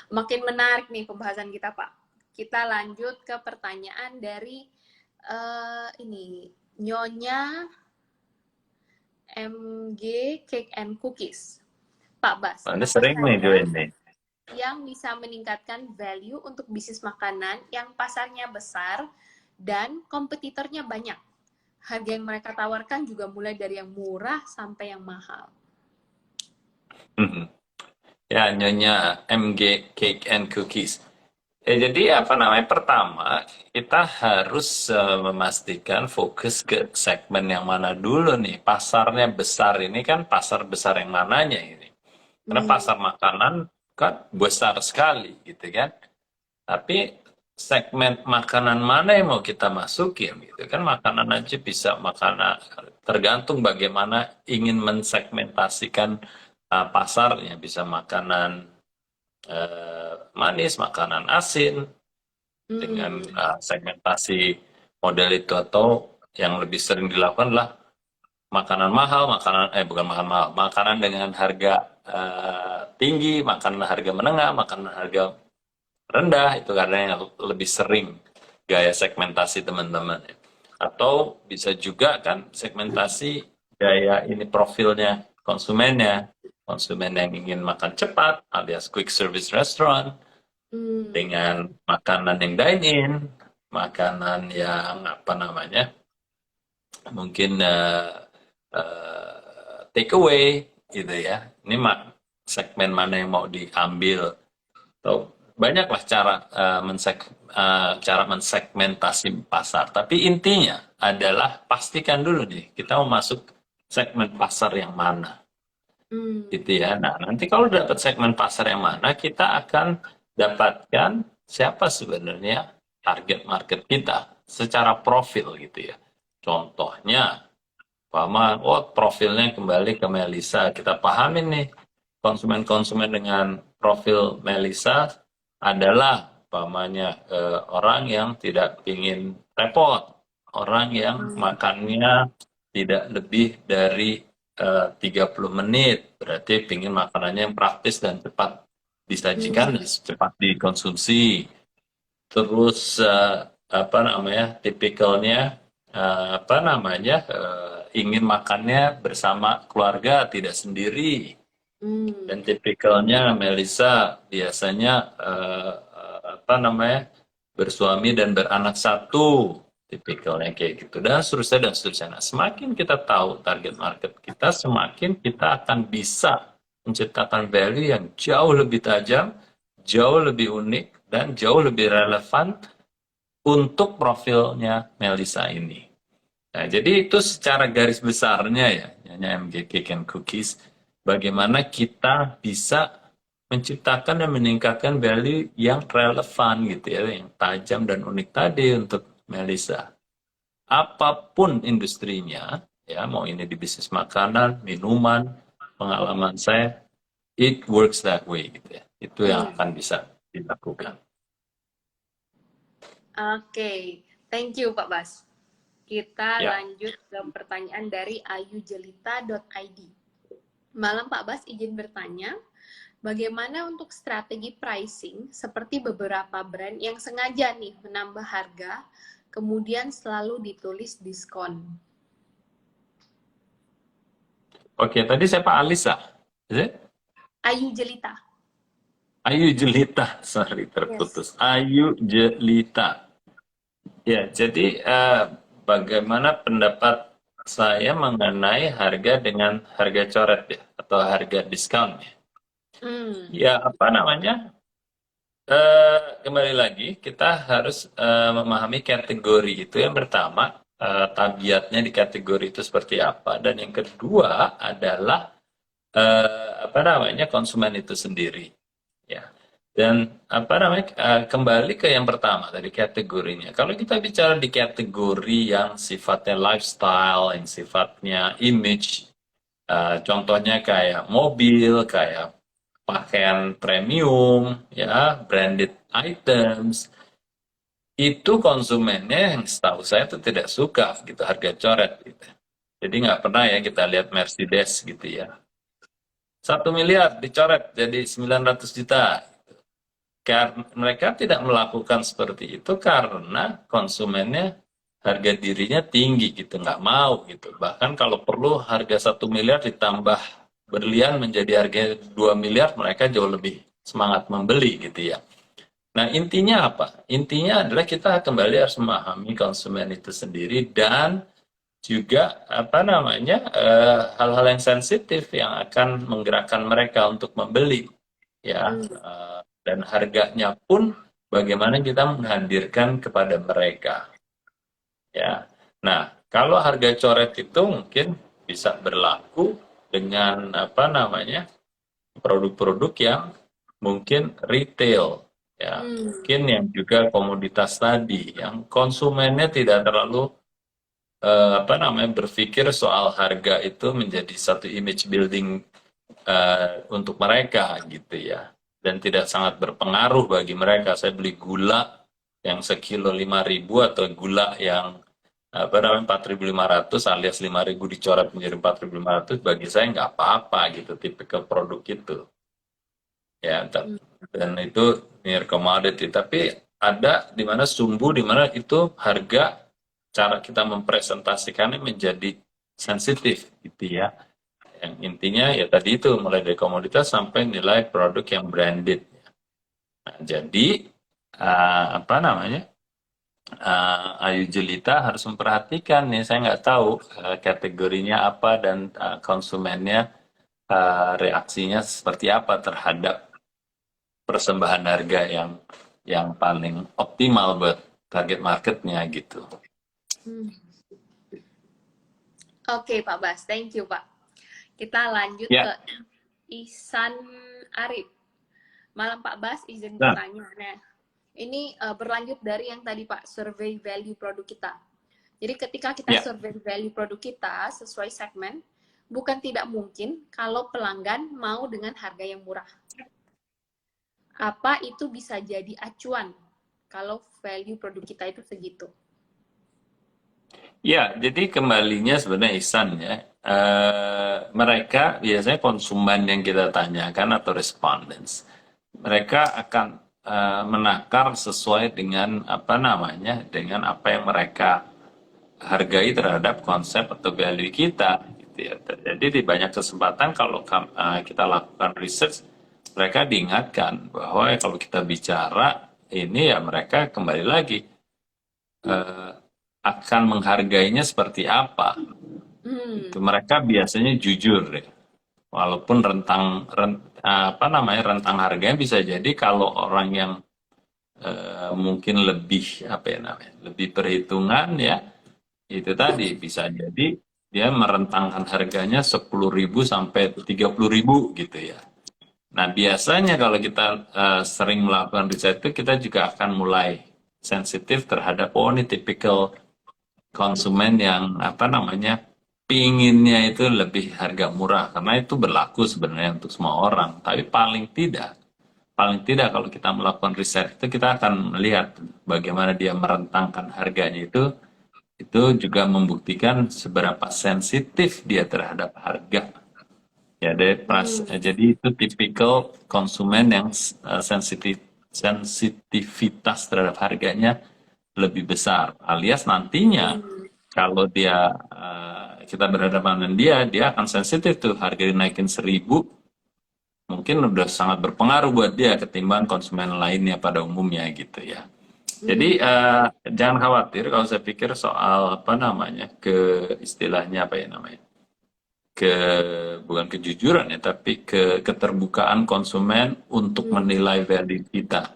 Makin menarik nih pembahasan kita Pak. Kita lanjut ke pertanyaan dari ini Nyonya MG Cake and Cookies. Pak Bas, Ini sering nih join nih. yang bisa meningkatkan value untuk bisnis makanan yang pasarnya besar dan kompetitornya banyak. Harga yang mereka tawarkan juga mulai dari yang murah sampai yang mahal. Ya, Nyonya MG Cake and Cookies. Jadi pertama kita harus memastikan fokus ke segmen yang mana dulu nih. Pasarnya besar ini kan pasar besar yang mananya ini. Karena pasar makanan kan besar sekali gitu kan. Tapi segmen makanan mana yang mau kita masukin gitu kan. Makanan aja bisa makanan, tergantung bagaimana ingin mensegmentasikan pasarnya. Bisa makanan manis, makanan asin, dengan segmentasi model itu, atau yang lebih sering dilakukan adalah makanan mahal, bukan makan mahal, makanan dengan harga tinggi, makanan harga menengah, makanan harga rendah, itu karena yang lebih sering gaya segmentasi teman-teman. Atau bisa juga kan segmentasi gaya ini profilnya konsumennya, konsumen yang ingin makan cepat alias quick service restaurant, dengan makanan yang dine-in, makanan yang mungkin take away gitu ya. Ini segmen mana yang mau diambil. Atau banyaklah cara mensegmentasi pasar. Tapi intinya adalah pastikan dulu nih kita mau masuk segmen pasar yang mana. Gitu ya. Nah, nanti kalau dapat segmen pasar yang mana, kita akan dapatkan siapa sebenarnya target market kita secara profil gitu ya. Contohnya, profilnya kembali ke Melisa. Kita pahamin nih, konsumen-konsumen dengan profil Melisa adalah orang yang tidak ingin repot, Orang yang Hmm. makannya tidak lebih dari 30 menit. Berarti pingin makanannya yang praktis dan cepat disajikan dan Hmm. cepat dikonsumsi. Terus apa namanya, tipikalnya apa namanya, ingin makannya bersama keluarga, tidak sendiri. Hmm. Dan tipikalnya Melisa biasanya apa namanya, bersuami dan beranak satu, tipikalnya kayak gitu, dan seterusnya dan seterusnya. Nah, semakin kita tahu target market kita, semakin kita akan bisa menciptakan value yang jauh lebih tajam, jauh lebih unik, dan jauh lebih relevan untuk profilnya Melisa ini. Nah, jadi itu secara garis besarnya ya, Nyonya MG Cake and Cookies, bagaimana kita bisa menciptakan dan meningkatkan value yang relevan gitu ya, yang tajam dan unik tadi untuk Melisa. Apapun industrinya, ya mau ini di bisnis makanan, minuman, pengalaman saya, it works that way gitu ya. Itu yang Hmm. akan bisa dilakukan. Oke, thank you Pak Bas. Kita Ya. lanjut ke pertanyaan dari ayujelita.id. Malam Pak Bas, izin bertanya, bagaimana untuk strategi pricing seperti beberapa brand yang sengaja nih menambah harga, kemudian selalu ditulis diskon? Oke, tadi saya Pak Alisa. Is it? Ayu Jelita. Ayu Jelita, sorry Yes. terputus. Ayu Jelita. Ya, jadi bagaimana pendapat saya mengenai harga dengan harga coret ya, atau harga diskon ya? Hmm. Ya, apa namanya? Kembali lagi, kita harus memahami kategori itu yang pertama, tabiatnya di kategori itu seperti apa, dan yang kedua adalah apa namanya, konsumen itu sendiri. Ya. Dan apa namanya, kembali ke yang pertama tadi kategorinya. Kalau kita bicara di kategori yang sifatnya lifestyle, yang sifatnya image, contohnya kayak mobil, kayak pakaian premium, ya, branded items, itu konsumennya yang setahu saya itu tidak suka gitu harga coret gitu. Jadi nggak pernah ya kita lihat Mercedes gitu ya. 1 miliar dicoret jadi 900 juta. Karena mereka tidak melakukan seperti itu karena konsumennya harga dirinya tinggi gitu, nggak mau gitu. Bahkan kalau perlu harga 1 miliar ditambah berlian menjadi harga 2 miliar, mereka jauh lebih semangat membeli gitu ya. Nah, intinya apa? Intinya adalah kita kembali harus memahami konsumen itu sendiri, dan juga apa namanya, hal-hal yang sensitif yang akan menggerakkan mereka untuk membeli ya, Hmm. dan harganya pun bagaimana kita menghadirkan kepada mereka ya. Nah, kalau harga coret itu mungkin bisa berlaku dengan apa namanya, produk-produk yang mungkin retail ya, Hmm. mungkin yang juga komoditas tadi yang konsumennya tidak terlalu apa namanya, berpikir soal harga itu menjadi satu image building untuk mereka gitu ya, dan tidak sangat berpengaruh bagi mereka. Saya beli gula yang sekilo 5.000 atau gula yang apa namanya 4.500 alias 5.000 dicoret menjadi 4.500, bagi saya nggak apa-apa gitu, tipikal produk itu ya. Hmm. Dan itu near commodity, tapi ada di mana sumbu, di mana itu harga, cara kita mempresentasikannya menjadi sensitif gitu ya, yang intinya ya tadi itu mulai dari komoditas sampai nilai produk yang branded. Nah, jadi apa namanya, Ayu Jelita harus memperhatikan nih, saya nggak tahu kategorinya apa dan konsumennya reaksinya seperti apa terhadap persembahan harga yang paling optimal buat target marketnya gitu. Hmm. Oke Pak Bas, thank you Pak. Kita lanjut ke Ya, Ihsan Arif. Malam Pak Bas, izin nah, bertanya. Nah, ini berlanjut dari yang tadi Pak, survei value produk kita. Jadi ketika kita ya. survei value produk kita sesuai segmen, bukan tidak mungkin kalau pelanggan mau dengan harga yang murah. Apa itu bisa jadi acuan kalau value produk kita itu segitu? Ya, jadi kembalinya sebenarnya Ihsan ya. Mereka biasanya konsumen yang kita tanyakan atau respondents, mereka akan menakar sesuai dengan apa namanya, dengan apa yang mereka hargai terhadap konsep atau value kita. Gitu ya. Jadi di banyak kesempatan kalau kita lakukan research, mereka diingatkan bahwa kalau kita bicara ini ya mereka kembali lagi eh, akan menghargainya seperti apa. Itu Hmm. mereka biasanya jujur deh. Walaupun apa namanya rentang harganya bisa jadi kalau orang yang mungkin lebih apa ya namanya lebih perhitungan ya itu tadi bisa jadi dia merentangkan harganya 10.000 sampai 30.000 gitu ya. Nah biasanya kalau kita sering melakukan riset itu kita juga akan mulai sensitif terhadap oh ini tipikal konsumen yang apa namanya pinginnya itu lebih harga murah karena itu berlaku sebenarnya untuk semua orang tapi paling tidak kalau kita melakukan riset itu kita akan melihat bagaimana dia merentangkan harganya itu juga membuktikan seberapa sensitif dia terhadap harga ya Hmm. jadi itu tipikal konsumen yang sensitivitas terhadap harganya lebih besar alias nantinya Hmm. kalau kita berhadapan dengan dia akan sensitif tuh harga dinaikin 1.000 mungkin udah sangat berpengaruh buat dia ketimbang konsumen lainnya pada umumnya gitu ya. Jadi Hmm. jangan khawatir kalau saya pikir soal apa namanya ke istilahnya apa ya namanya ke bukan kejujuran ya tapi ke keterbukaan konsumen untuk Hmm. menilai value kita.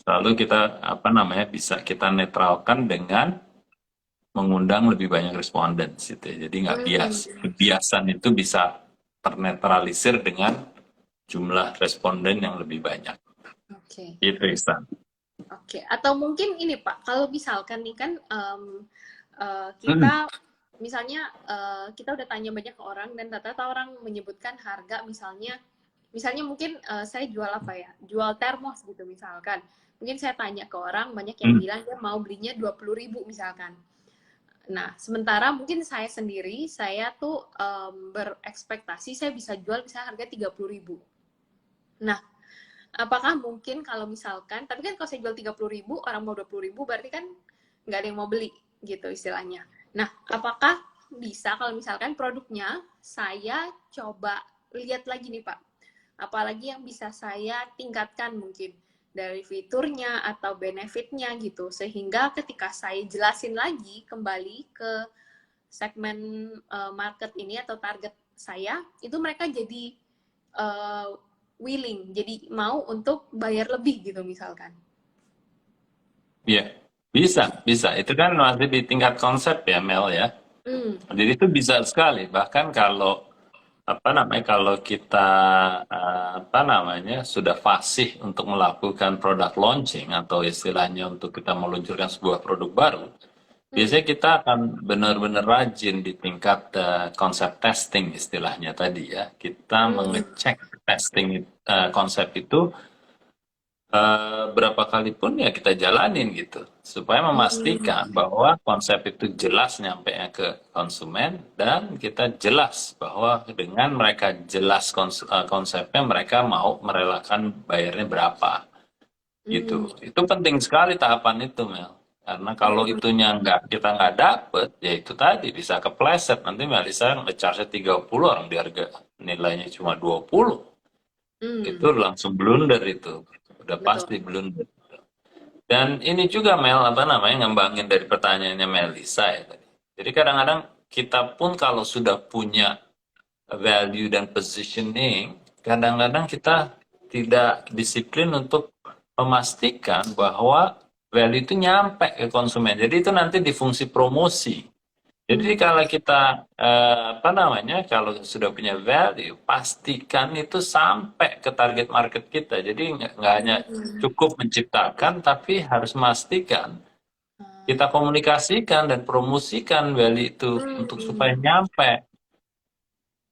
Lalu kita apa namanya bisa kita netralkan dengan mengundang lebih banyak responden gitu ya. Jadi nggak bias. Hmm. Kebiasaan itu bisa ternetralisir dengan jumlah responden yang lebih banyak. Oke. Itu Ihsan. Oke, atau mungkin ini Pak, kalau misalkan nih kan Hmm. kita misalnya kita udah tanya banyak ke orang dan rata-rata orang menyebutkan harga misalnya mungkin saya jual apa ya, jual termos gitu misalkan. Mungkin saya tanya ke orang banyak yang Hmm. bilang dia mau belinya 20.000 misalkan. Nah, sementara mungkin saya sendiri saya tuh berekspektasi saya bisa jual misalnya harga 30.000. Nah, apakah mungkin kalau misalkan, tapi kan kalau saya jual 30.000, orang mau 20.000, berarti kan nggak ada yang mau beli, gitu istilahnya. Nah, apakah bisa kalau misalkan produknya saya coba lihat lagi nih Pak, apalagi yang bisa saya tingkatkan mungkin dari fiturnya atau benefitnya gitu, sehingga ketika saya jelasin lagi kembali ke segmen market ini atau target saya, itu mereka jadi uh, willing, jadi mau untuk bayar lebih gitu misalkan. Iya, bisa, bisa. Itu kan masih di tingkat konsep ya, Mel ya. Hmm. Jadi itu bisa sekali. Bahkan kalau apa namanya, kalau kita apa namanya sudah fasih untuk melakukan produk launching atau istilahnya untuk kita meluncurkan sebuah produk baru, Hmm. biasanya kita akan benar-benar rajin di tingkat konsep testing istilahnya tadi ya. Kita Hmm. mengecek testing konsep itu berapa kali pun ya kita jalanin gitu supaya Hmm. memastikan bahwa konsep itu jelas nyampe ke konsumen dan kita jelas bahwa dengan mereka jelas konsepnya mereka mau merelakan bayarnya berapa gitu. Hmm. Itu penting sekali tahapan itu Mel, karena kalau Hmm. itunya kita nggak dapet ya itu tadi bisa kepleset nanti Melisa nge-charge 30 orang di harga nilainya cuma 20 itu Hmm. langsung blunder itu udah Betul. pasti blunder. Dan ini juga Mel, apa namanya, ngembangin dari pertanyaannya Melisa ya tadi. Jadi kadang-kadang kita pun kalau sudah punya value dan positioning, kadang-kadang kita tidak disiplin untuk memastikan bahwa value itu nyampe ke konsumen. Jadi itu nanti di fungsi promosi. Jadi Hmm. kalau kita apa namanya, kalau sudah punya value, pastikan itu sampai ke target market kita. Jadi nggak hanya Hmm. cukup menciptakan, tapi harus memastikan kita Ah. komunikasikan dan promosikan value itu untuk supaya Hmm. nyampe. Hmm.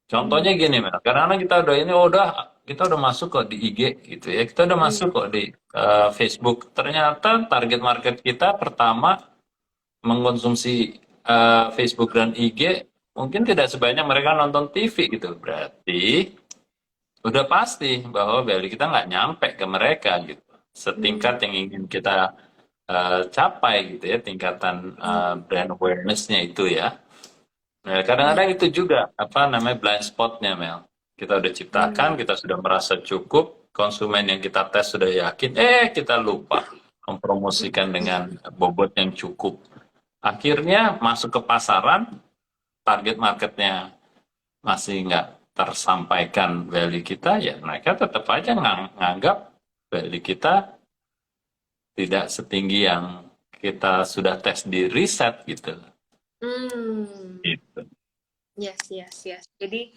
Contohnya gini, Mel. Karena kita udah ini, oh, udah kita udah masuk kok di IG gitu ya, kita udah Hmm. masuk kok di Facebook. Ternyata target market kita pertama mengkonsumsi Facebook dan IG mungkin tidak sebanyak mereka nonton TV gitu. Berarti udah pasti bahwa value kita nggak nyampe ke mereka gitu. Hmm. Setingkat yang ingin kita capai gitu ya, tingkatan Hmm. brand awareness-nya itu ya. Nah, Ya. kadang-kadang itu juga apa namanya blind spot-nya Mel. Kita udah ciptakan, Hmm. kita sudah merasa cukup, konsumen yang kita tes sudah yakin, kita lupa mempromosikan dengan bobot yang cukup. Akhirnya masuk ke pasaran, target marketnya masih nggak tersampaikan value kita, ya mereka tetap aja nganggap value kita tidak setinggi yang kita sudah tes di riset gitu. Hmm. Gitu. Yes, yes, yes. Jadi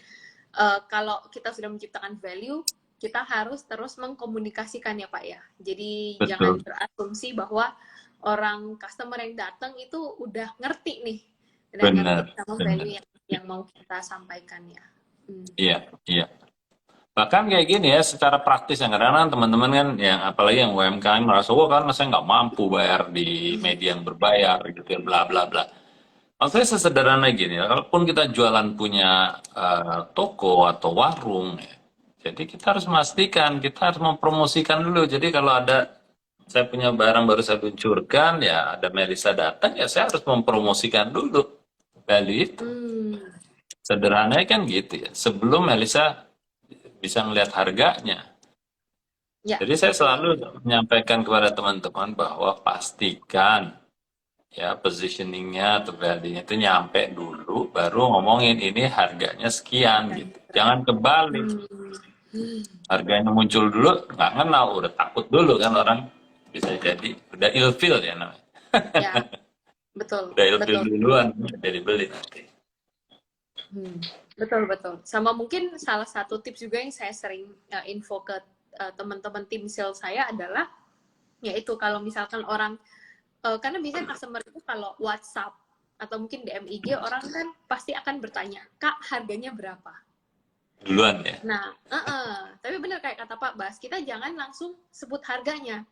kalau kita sudah menciptakan value, kita harus terus mengkomunikasikan ya Pak ya. Jadi jangan Betul, berasumsi bahwa orang customer yang datang itu udah ngerti nih, udah ngerti benar, sama benar. value yang mau kita sampaikan ya. Hmm. Iya, iya. Bahkan kayak gini ya, secara praktis yang kadang-kadang teman-teman kan, yang apalagi yang UMKM merasa, wah karena saya nggak mampu bayar di media yang berbayar gitu ya, bla bla bla. Maksudnya sesederhana gini, ya, kalaupun kita jualan punya toko atau warung, ya, jadi kita harus memastikan, kita harus mempromosikan dulu. Jadi kalau ada saya punya barang baru saya luncurkan, ya ada Melisa datang, ya saya harus mempromosikan dulu value itu. Hmm. Sederhananya kan gitu ya. Sebelum Melisa bisa ngelihat harganya. Ya, Jadi saya betul. selalu menyampaikan kepada teman-teman bahwa pastikan ya positioningnya atau value-nya itu nyampe dulu, baru ngomongin ini harganya sekian gitu. Jangan kebalik, Hmm. Hmm. harganya muncul dulu, nggak kenal, udah takut dulu kan orang, bisa jadi udah ilfeel ya namanya. Ya, betul, Udah ilfeel betul. duluan, jadi beli nanti. Hmm, betul betul. Sama mungkin salah satu tips juga yang saya sering info ke teman-teman tim sales saya adalah yaitu kalau misalkan orang karena biasanya customer itu kalau WhatsApp atau mungkin DM IG orang kan pasti akan bertanya, Kak harganya berapa? Duluan ya. Nah, tapi benar kayak kata Pak Bas, kita jangan langsung sebut harganya.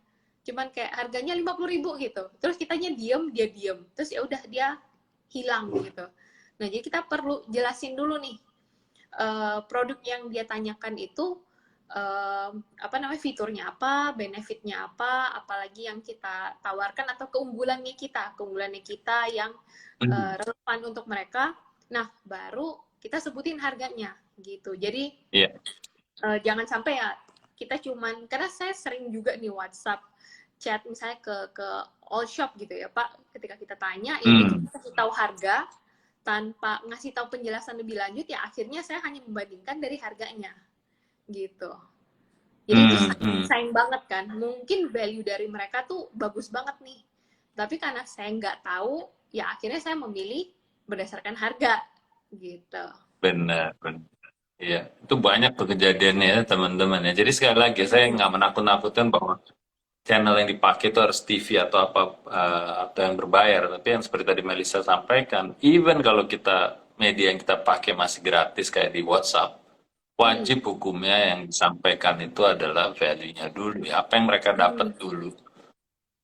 Cuman kayak harganya 50.000 gitu. Terus kitanya diem, dia diem. Terus ya udah dia hilang gitu. Nah, jadi kita perlu jelasin dulu nih produk yang dia tanyakan itu apa namanya fiturnya apa, benefitnya apa, apalagi yang kita tawarkan atau keunggulannya kita yang Hmm. relevan untuk mereka. Nah, baru kita sebutin harganya gitu. Jadi Iya. jangan sampai ya kita cuman karena saya sering juga nih WhatsApp chat misalnya ke all shop gitu ya Pak, ketika kita tanya ya udah kita Hmm. kasih tahu harga tanpa ngasih tahu penjelasan lebih lanjut ya akhirnya saya hanya membandingkan dari harganya gitu. Jadi itu Hmm. sayang, Hmm. sayang banget kan. Mungkin value dari mereka tuh bagus banget nih. Tapi karena saya nggak tahu, ya akhirnya saya memilih berdasarkan harga gitu. Benar, benar. Iya, itu banyak tuh kejadiannya ya teman-teman ya. Jadi sekali lagi saya Hmm. nggak menakut-nakutkan bahwa channel yang dipakai itu harus TV atau apa atau yang berbayar. Tapi yang seperti tadi Melissa sampaikan, even kalau kita media yang kita pakai masih gratis kayak di WhatsApp, Hmm. wajib hukumnya yang disampaikan itu adalah value-nya dulu, ya, apa yang mereka dapat Hmm. dulu,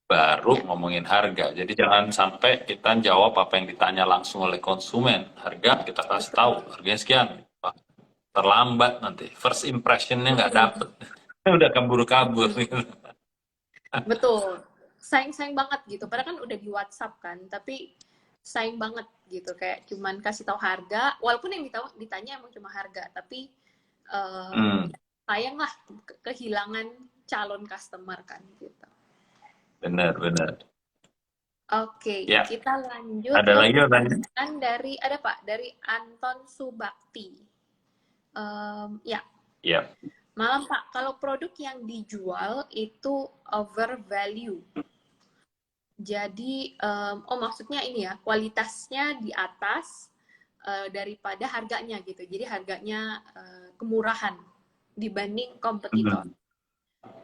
baru Ya. ngomongin harga. Jadi jangan sampai kita jawab apa yang ditanya langsung oleh konsumen. Harga kita kasih tahu, Betul. harganya sekian. Terlambat nanti, first impressionnya nggak Hmm. dapet. Udah kabur-kabur Hmm. gitu. Betul. Sayang-sayang banget gitu. Padahal kan udah di WhatsApp kan, tapi sayang banget gitu. Kayak cuman kasih tahu harga, walaupun yang ditanya emang cuma harga, tapi Hmm, ya, sayang lah kehilangan calon customer kan gitu. benar-benar. Oke, Ya, kita lanjut ada ke lagi pertanyaan? pertanyaan dari ada Pak dari Anton Subakti. Ya, Ya. malam Pak. Kalau produk yang dijual itu over value. Jadi, maksudnya ini ya, kualitasnya di atas daripada harganya gitu. Jadi harganya kemurahan dibanding kompetitor. Hmm.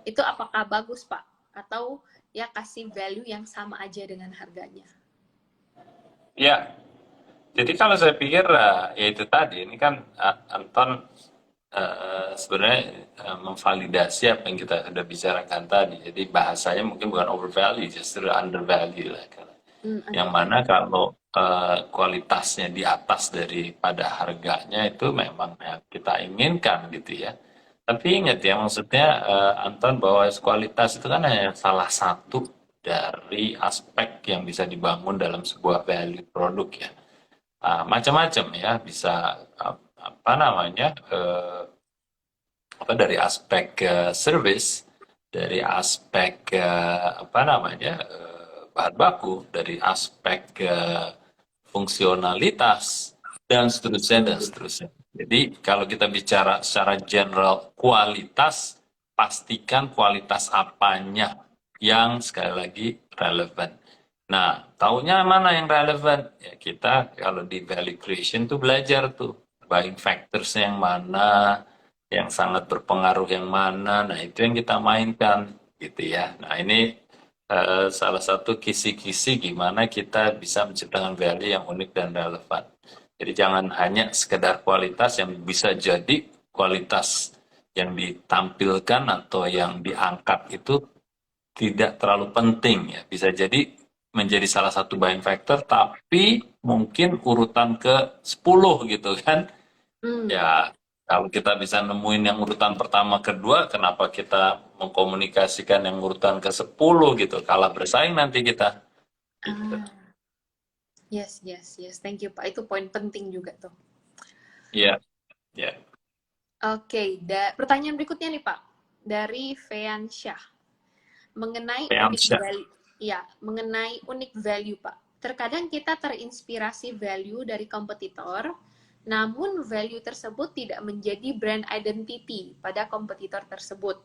Itu apakah bagus Pak? Atau ya kasih value yang sama aja dengan harganya? Ya, jadi kalau saya pikir ya itu tadi, ini kan Anton sebenarnya memvalidasi apa yang kita sudah bicarakan tadi. Jadi bahasanya mungkin bukan overvalue, justru undervalue lah. Yang Oke. mana kalau kualitasnya di atas daripada harganya itu memang yang kita inginkan gitu ya. Tapi ingat ya, maksudnya Anton, bahwa kualitas itu kan hanya salah satu dari aspek yang bisa dibangun dalam sebuah value produk ya. Macam-macam ya, bisa apa namanya, apa dari aspek service, dari aspek apa namanya, bahan baku, dari aspek fungsionalitas dan seterusnya dan Hmm. seterusnya. Jadi kalau kita bicara secara general kualitas, pastikan kualitas apanya yang sekali lagi relevan. Nah, taunya mana yang relevan? Ya kita kalau di value creation tuh belajar tuh buying factors yang mana, yang sangat berpengaruh yang mana. Nah, itu yang kita mainkan gitu ya. Nah, ini salah satu kisi-kisi gimana kita bisa menciptakan value yang unik dan relevan. Jadi jangan hanya sekedar kualitas yang bisa jadi kualitas yang ditampilkan atau yang diangkat itu tidak terlalu penting ya. Bisa jadi menjadi salah satu buying factor tapi mungkin urutan ke 10 gitu kan. Hmm. Ya, kalau kita bisa nemuin yang urutan pertama, kedua, kenapa kita mengkomunikasikan yang urutan ke-10 gitu? Kalah bersaing nanti kita. Gitu. Ah, yes, yes, yes. Thank you, Pak. Itu poin penting juga tuh. Iya, ya. Oke, pertanyaan berikutnya nih, Pak. Dari Fean Syah. Mengenai unik Feansya. value. Ya, mengenai unik value, Pak. Terkadang kita terinspirasi value dari kompetitor, namun value tersebut tidak menjadi brand identity pada kompetitor tersebut.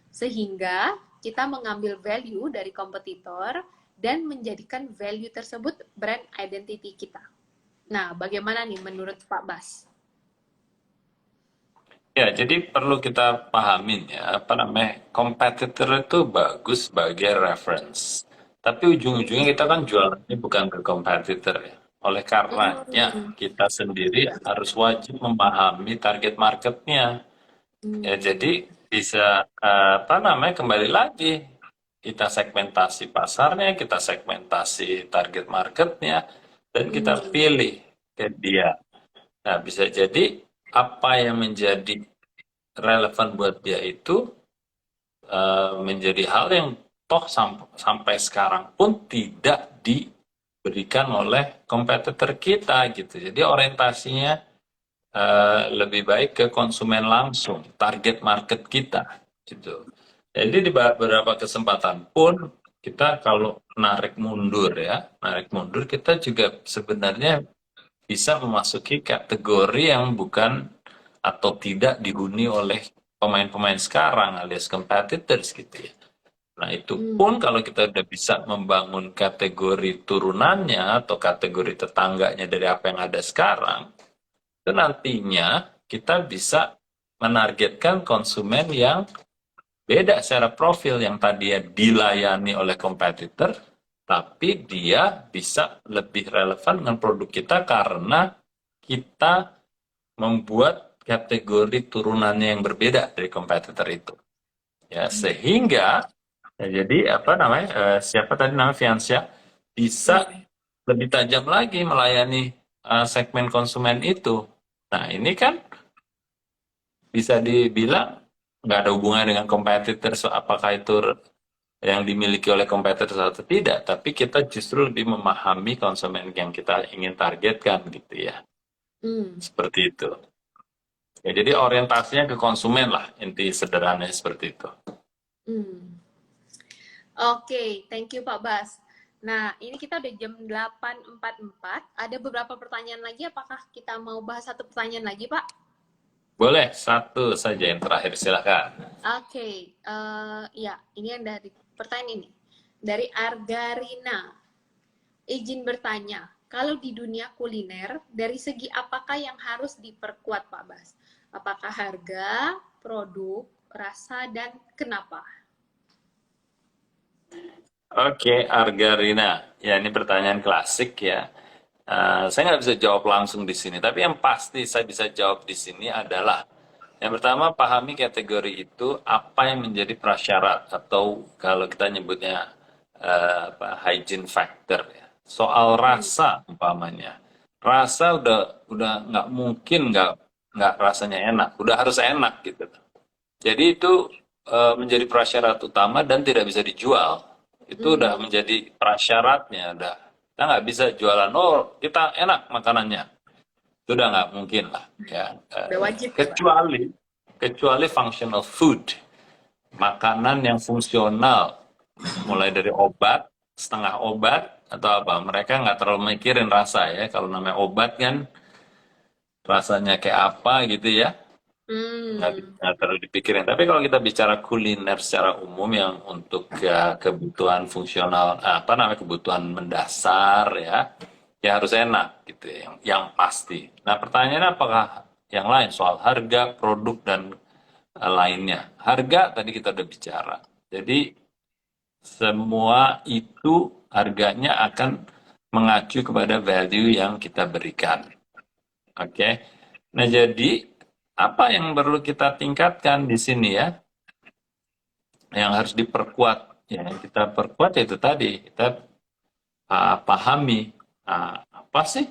Sehingga kita mengambil value dari kompetitor dan menjadikan value tersebut brand identity kita. Nah, bagaimana nih menurut Pak Bas? Ya, jadi perlu kita pahamin ya, apa namanya, kompetitor itu bagus sebagai reference. Tapi ujung-ujungnya kita kan jualannya bukan ke kompetitor ya. Oleh karenanya, Hmm. kita sendiri harus wajib memahami target marketnya. Ya, Hmm. jadi bisa apa namanya, kembali lagi kita segmentasi pasarnya, kita segmentasi target marketnya, dan kita Hmm. pilih ke dia. Nah, bisa jadi apa yang menjadi relevan buat dia itu menjadi hal yang toh sampai sekarang pun tidak diberikan oleh kompetitor kita gitu. Jadi orientasinya lebih baik ke konsumen langsung, target market kita gitu. Jadi di beberapa kesempatan pun kita kalau narik mundur kita juga sebenarnya bisa memasuki kategori yang bukan atau tidak dihuni oleh pemain-pemain sekarang alias competitors gitu ya. Nah, itu Hmm. pun kalau kita udah bisa membangun kategori turunannya atau kategori tetangganya dari apa yang ada sekarang, itu nantinya kita bisa menargetkan konsumen yang beda secara profil yang tadinya dilayani oleh kompetitor, tapi dia bisa lebih relevan dengan produk kita karena kita membuat kategori turunannya yang berbeda dari kompetitor itu. Ya, sehingga ya, jadi apa namanya? Siapa tadi namanya Fiansyah bisa Hmm. lebih tajam lagi melayani segmen konsumen itu. Nah, ini kan bisa dibilang nggak ada hubungannya dengan kompetitor, so apakah itu yang dimiliki oleh kompetitor atau tidak, tapi kita justru lebih memahami konsumen yang kita ingin targetkan gitu ya. Hmm. Seperti itu. Ya, jadi orientasinya ke konsumen lah, inti sederhananya seperti itu. Hmm. Oke, thank you Pak Bas. Nah, ini kita udah jam 8.44. Ada beberapa pertanyaan lagi. Apakah kita mau bahas satu pertanyaan lagi, Pak? Boleh, satu saja yang terakhir, silakan. Oke, ya, ini yang dari pertanyaan ini. Dari Argarina. Izin bertanya, kalau di dunia kuliner, dari segi apakah yang harus diperkuat, Pak Bas? Apakah harga, produk, rasa, dan kenapa? Oke, Argarina. Ya, ini pertanyaan klasik ya. Saya nggak bisa jawab langsung di sini, tapi yang pasti saya bisa jawab di sini adalah yang pertama, pahami kategori itu apa yang menjadi prasyarat atau kalau kita nyebutnya hygiene factor ya. soal Hmm. rasa umpamanya. Rasa udah nggak mungkin nggak rasanya enak, udah harus enak gitu. Jadi itu menjadi prasyarat utama dan tidak bisa dijual. Itu udah Hmm. menjadi prasyaratnya, udah. Kita nggak bisa jualan, oh kita enak makanannya. Itu udah nggak mungkin lah, ya. Udah wajib ya, Pak? Kecuali functional food, makanan yang fungsional, mulai dari obat, setengah obat, atau apa. Mereka nggak terlalu mikirin rasa ya. Kalau namanya obat kan rasanya kayak apa gitu ya. Hmm. Nggak terlalu dipikirin. Tapi kalau kita bicara kuliner secara umum yang untuk ya, kebutuhan fungsional, apa namanya kebutuhan mendasar ya, ya harus enak gitu ya, yang pasti. Nah pertanyaannya apakah yang lain soal harga, produk dan lainnya. Harga tadi kita udah bicara. Jadi semua itu harganya akan mengacu kepada value yang kita berikan. Oke. Nah, jadi apa yang perlu kita tingkatkan di sini ya? Yang harus diperkuat. Ya, yang kita perkuat itu tadi, kita pahami apa sih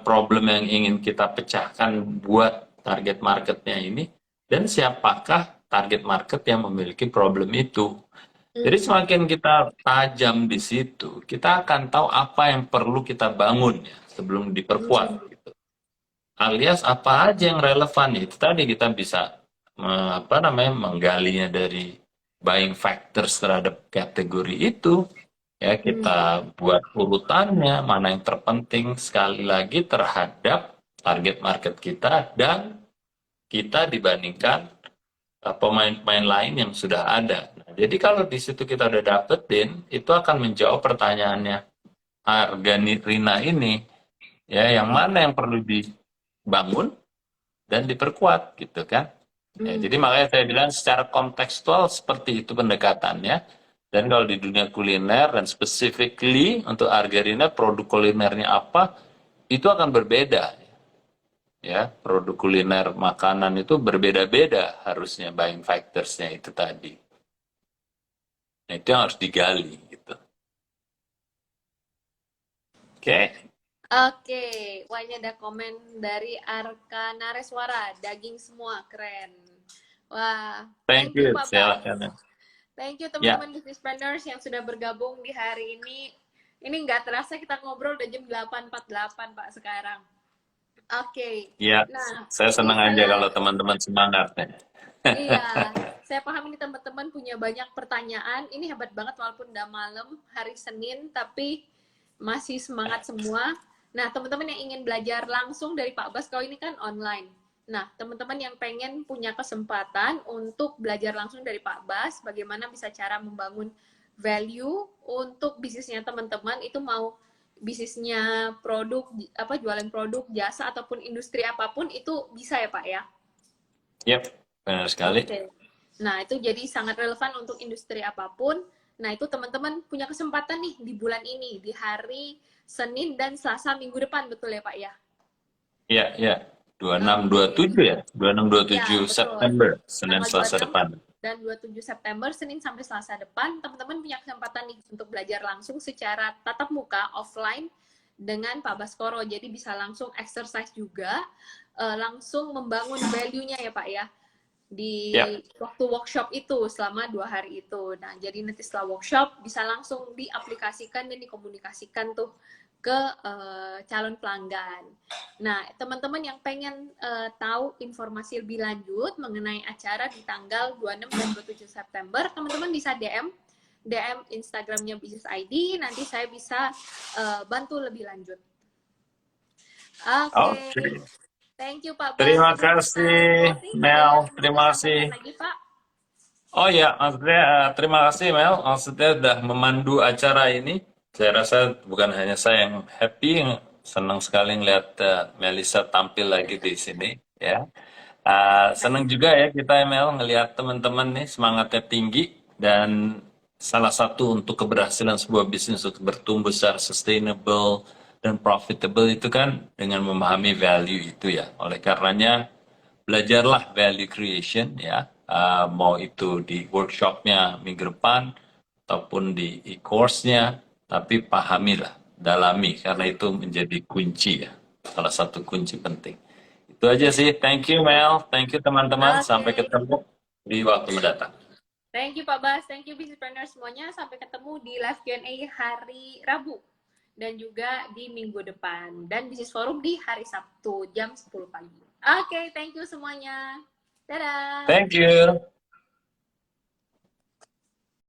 problem yang ingin kita pecahkan buat target marketnya ini, dan siapakah target market yang memiliki problem itu. Jadi Hmm. semakin kita tajam di situ, kita akan tahu apa yang perlu kita bangun ya sebelum diperkuat. Hmm. Gitu. Alias apa aja yang relevan itu tadi kita bisa apa namanya menggalinya dari buying factors terhadap kategori itu. Ya kita Hmm. buat urutannya mana yang terpenting sekali lagi terhadap target market kita dan kita dibandingkan pemain-pemain lain yang sudah ada. Nah, jadi kalau di situ kita udah dapetin, itu akan menjawab pertanyaannya harga Rina ini, ya yang mana yang perlu dibangun dan diperkuat gitu kan. Ya, jadi Hmm. makanya saya bilang secara kontekstual seperti itu pendekatannya. Dan kalau di dunia kuliner dan specifically untuk Argerina produk kulinernya apa, itu akan berbeda. Ya, produk kuliner makanan itu berbeda-beda harusnya buying factors-nya itu tadi. Nah, itu yang harus digali gitu. Oke, Oke, wah ini ada komen dari Arka Nareswara, daging semua, keren. Wah, thank thank you you. Pak Bas. Silahkan. Thank you Ya, teman-teman businessplanners yang sudah bergabung di hari ini. Ini nggak terasa kita ngobrol udah jam 8.48 Pak sekarang. Oke, ya. nah Saya ini senang aja saya kalau teman-teman semangat. Iya, saya paham ini teman-teman punya banyak pertanyaan. Ini hebat banget walaupun udah malam, hari Senin, tapi masih semangat semua. Nah, teman-teman yang ingin belajar langsung dari Pak Bas, kalau ini kan online. Nah, teman-teman yang pengen punya kesempatan untuk belajar langsung dari Pak Bas, bagaimana bisa cara membangun value untuk bisnisnya teman-teman, itu mau bisnisnya produk, apa jualan produk, jasa, ataupun industri apapun, itu bisa ya Pak ya? Yap, benar sekali. Oke. Nah, itu jadi sangat relevan untuk industri apapun. Nah, itu teman-teman punya kesempatan nih di bulan ini, di hari Senin dan Selasa minggu depan, betul ya Pak ya? Ya, ya. Dua enam dua Oke. tujuh ya. 26-27 Ya, betul. September, Senin Tanggal Selasa 26 depan. dan 27 September, Senin sampai Selasa depan, teman-teman punya kesempatan nih untuk belajar langsung secara tatap muka, offline, dengan Pak Baskoro. Jadi bisa langsung exercise juga, langsung membangun value-nya ya Pak ya, di Ya, waktu workshop itu selama 2 hari itu. Nah, jadi nanti setelah workshop bisa langsung diaplikasikan dan dikomunikasikan tuh ke calon pelanggan. Nah, teman-teman yang pengen tahu informasi lebih lanjut mengenai acara di tanggal 26 dan 27 September, teman-teman bisa DM Instagramnya Business ID, nanti saya bisa bantu lebih lanjut. Oke, oke. thank you Pak Bas. Terima Sebelum kita kasih, closing, ada yang Mel. mau Terima disampaikan kasih. lagi Pak? Oh ya, maksudnya terima kasih Mel. Maksudnya udah memandu acara ini. Saya rasa bukan hanya saya yang happy, senang sekali ngeliat Melisa tampil lagi di sini. Ya, senang juga ya kita Mel ngelihat teman-teman nih semangatnya tinggi dan salah satu untuk keberhasilan sebuah bisnis untuk bertumbuh secara sustainable dan profitable itu kan dengan memahami value itu ya. Oleh karenanya belajarlah value creation ya, mau itu di workshopnya minggu depan ataupun di e-course-nya, tapi pahamilah dalami karena itu menjadi kunci ya, salah satu kunci penting. Itu aja sih. Thank you Mel, thank you teman-teman. Oke. Sampai ketemu di waktu mendatang. Thank you Pak Bas, thank you businesspreneur semuanya. Sampai ketemu di live Q&A hari Rabu dan juga di minggu depan, dan bisnis forum di hari Sabtu jam 10 pagi. Oke, thank you semuanya. Dadah. Thank you.